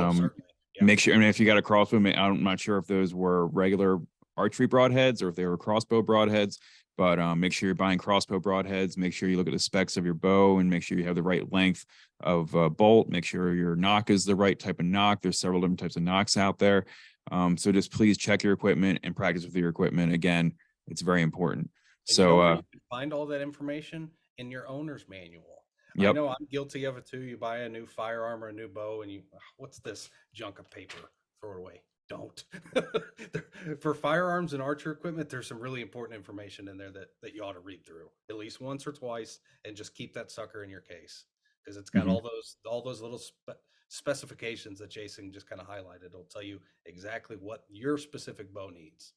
Speaker 2: make sure, I mean, if you got a crossbow, I'm not sure if those were regular archery broadheads or if they were crossbow broadheads, but make sure you're buying crossbow broadheads. Make sure you look at the specs of your bow and make sure you have the right length of bolt. Make sure your nock is the right type of nock. There's several different types of nocks out there. So just please check your equipment and practice with your equipment. Again, it's very important.
Speaker 3: And
Speaker 2: so
Speaker 3: you can find all that information in your owner's manual.
Speaker 2: Yep.
Speaker 3: I know I'm guilty of it too. You buy a new firearm or a new bow and what's this junk of paper? Throw it away. Don't. for firearms and archer equipment, there's some really important information in there that you ought to read through at least once or twice, and just keep that sucker in your case, because it's got
Speaker 2: Mhm.
Speaker 3: all those little specifications that Jason just kind of highlighted. It'll tell you exactly what your specific bow needs.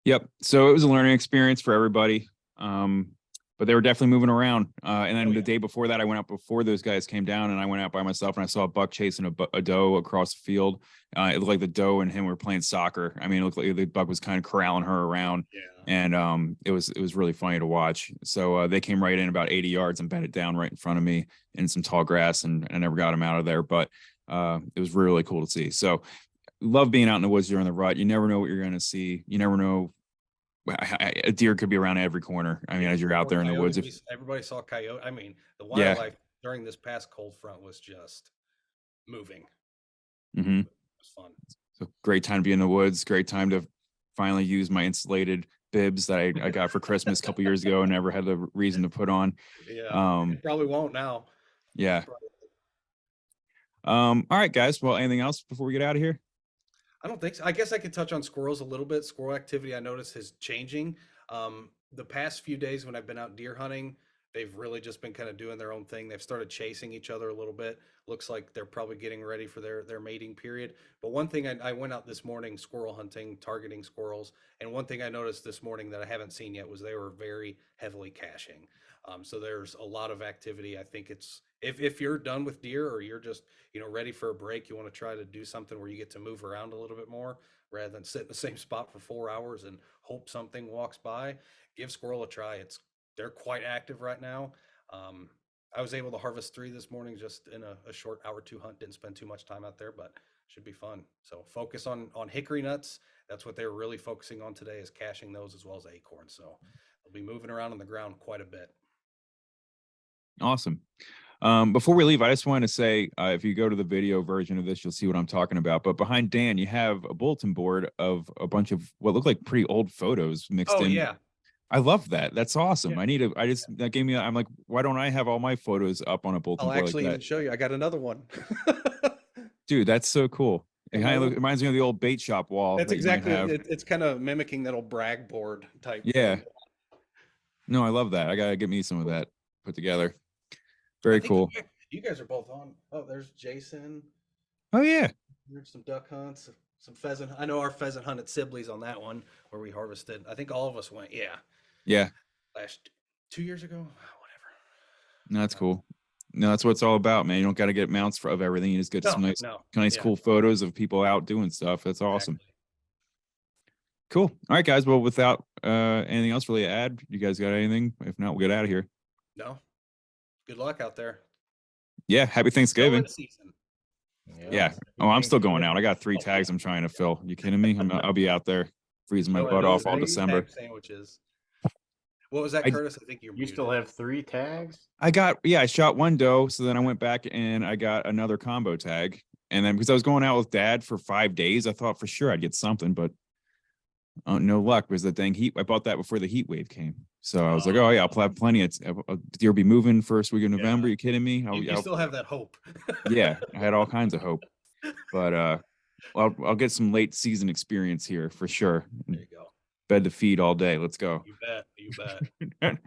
Speaker 2: Yep. So it was a learning experience for everybody. But they were definitely moving around. And then the day before that, I went out before those guys came down, and I went out by myself, and I saw a buck chasing a doe across the field. It looked like the doe and him were playing soccer. I mean, it looked like the buck was kind of corralling her around.
Speaker 3: Yeah.
Speaker 2: And it was really funny to watch. So they came right in about 80 yards and bedded down right in front of me in some tall grass, and I never got him out of there. But it was really cool to see. So love being out in the woods during the rut. You never know what you're going to see. You never know. A deer could be around every corner. I mean, as you're out there in the woods.
Speaker 3: Everybody saw coyote. I mean, the
Speaker 2: Yeah.
Speaker 3: wildlife during this past cold front was just moving.
Speaker 2: Mhm.
Speaker 3: It was fun.
Speaker 2: So great time to be in the woods. Great time to finally use my insulated bibs that I got for Christmas a couple years ago and never had the reason to put on.
Speaker 3: Yeah. You probably won't now.
Speaker 2: Yeah. All right, guys. Well, anything else before we get out of here?
Speaker 3: I don't think so. I guess I could touch on squirrels a little bit. Squirrel activity I noticed is changing. The past few days when I've been out deer hunting, they've really just been kind of doing their own thing. They've started chasing each other a little bit. Looks like they're probably getting ready for their mating period. But one thing I went out this morning squirrel hunting, targeting squirrels, and one thing I noticed this morning that I haven't seen yet was they were very heavily caching. So there's a lot of activity. I think it's if you're done with deer, or you're just ready for a break, you want to try to do something where you get to move around a little bit more rather than sit in the same spot for 4 hours and hope something walks by. Give squirrel a try. They're quite active right now. I was able to harvest 3 this morning just in a short hour 2 hunt. Didn't spend too much time out there, but should be fun. So focus on hickory nuts. That's what they're really focusing on today, is caching those as well as acorns. So they'll be moving around on the ground quite a bit.
Speaker 2: Awesome. Before we leave, I just want to say, if you go to the video version of this, you'll see what I'm talking about. But behind Dan, you have a bulletin board of a bunch of what look like pretty old photos mixed in.
Speaker 3: Oh yeah.
Speaker 2: I love that. That's awesome.
Speaker 3: Yeah.
Speaker 2: That gave me, I'm like, why don't I have all my photos up on a bulletin
Speaker 3: I'll
Speaker 2: board
Speaker 3: actually
Speaker 2: like
Speaker 3: even
Speaker 2: that?
Speaker 3: show you. I got another one.
Speaker 2: Dude, that's so cool. It
Speaker 3: Yeah,
Speaker 2: kind of reminds me of the old bait shop wall.
Speaker 3: That's
Speaker 2: that you might
Speaker 3: exactly
Speaker 2: have.
Speaker 3: it's kind of mimicking that old brag board type
Speaker 2: Yeah.
Speaker 3: thing.
Speaker 2: No, I love that. I gotta get me some of that put together. Very cool.
Speaker 3: You guys are both on. Oh, there's Jason.
Speaker 2: Oh yeah.
Speaker 3: There's some duck hunts, some pheasant. I know our pheasant hunt at Sibley's on that one where we harvested. I think all of us went. Yeah.
Speaker 2: Yeah.
Speaker 3: Last 2 years ago, whatever.
Speaker 2: No, that's cool. No, that's what it's all about, man. You don't got to get mounts of everything. You just get some nice, cool photos of people out doing stuff. That's awesome.
Speaker 3: Exactly.
Speaker 2: Cool. All right, guys. Well, without anything else really to add, you guys got anything? If not, we'll get out of here.
Speaker 3: No. Good luck out there.
Speaker 2: Yeah. Happy Thanksgiving.
Speaker 3: Season.
Speaker 2: Yeah. Oh, I'm still going out. I got 3 tags I'm trying to fill. You kidding me? I'll be out there freezing my butt off all December.
Speaker 3: Sandwiches. What was that, Curtis? I think
Speaker 4: you still have 3 tags?
Speaker 2: I shot 1 doe. So then I went back and I got another combo tag. And then because I was going out with Dad for 5 days, I thought for sure I'd get something, but no luck, because the dang heat. I bought that before the heat wave came. So I was like, oh yeah, I'll have plenty. Deer be moving first week of November. You kidding me?
Speaker 3: You still have that hope.
Speaker 2: Yeah, I had all kinds of hope. But I'll get some late season experience here for sure.
Speaker 3: There you go.
Speaker 2: Bed to feed all day. Let's go.
Speaker 3: You bet.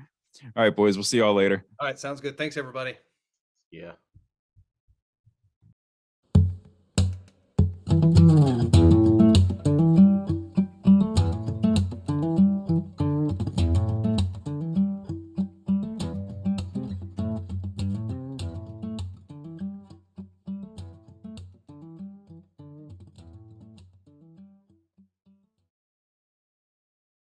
Speaker 2: All right, boys. We'll see y'all later.
Speaker 3: All right, sounds good. Thanks, everybody.
Speaker 4: Yeah.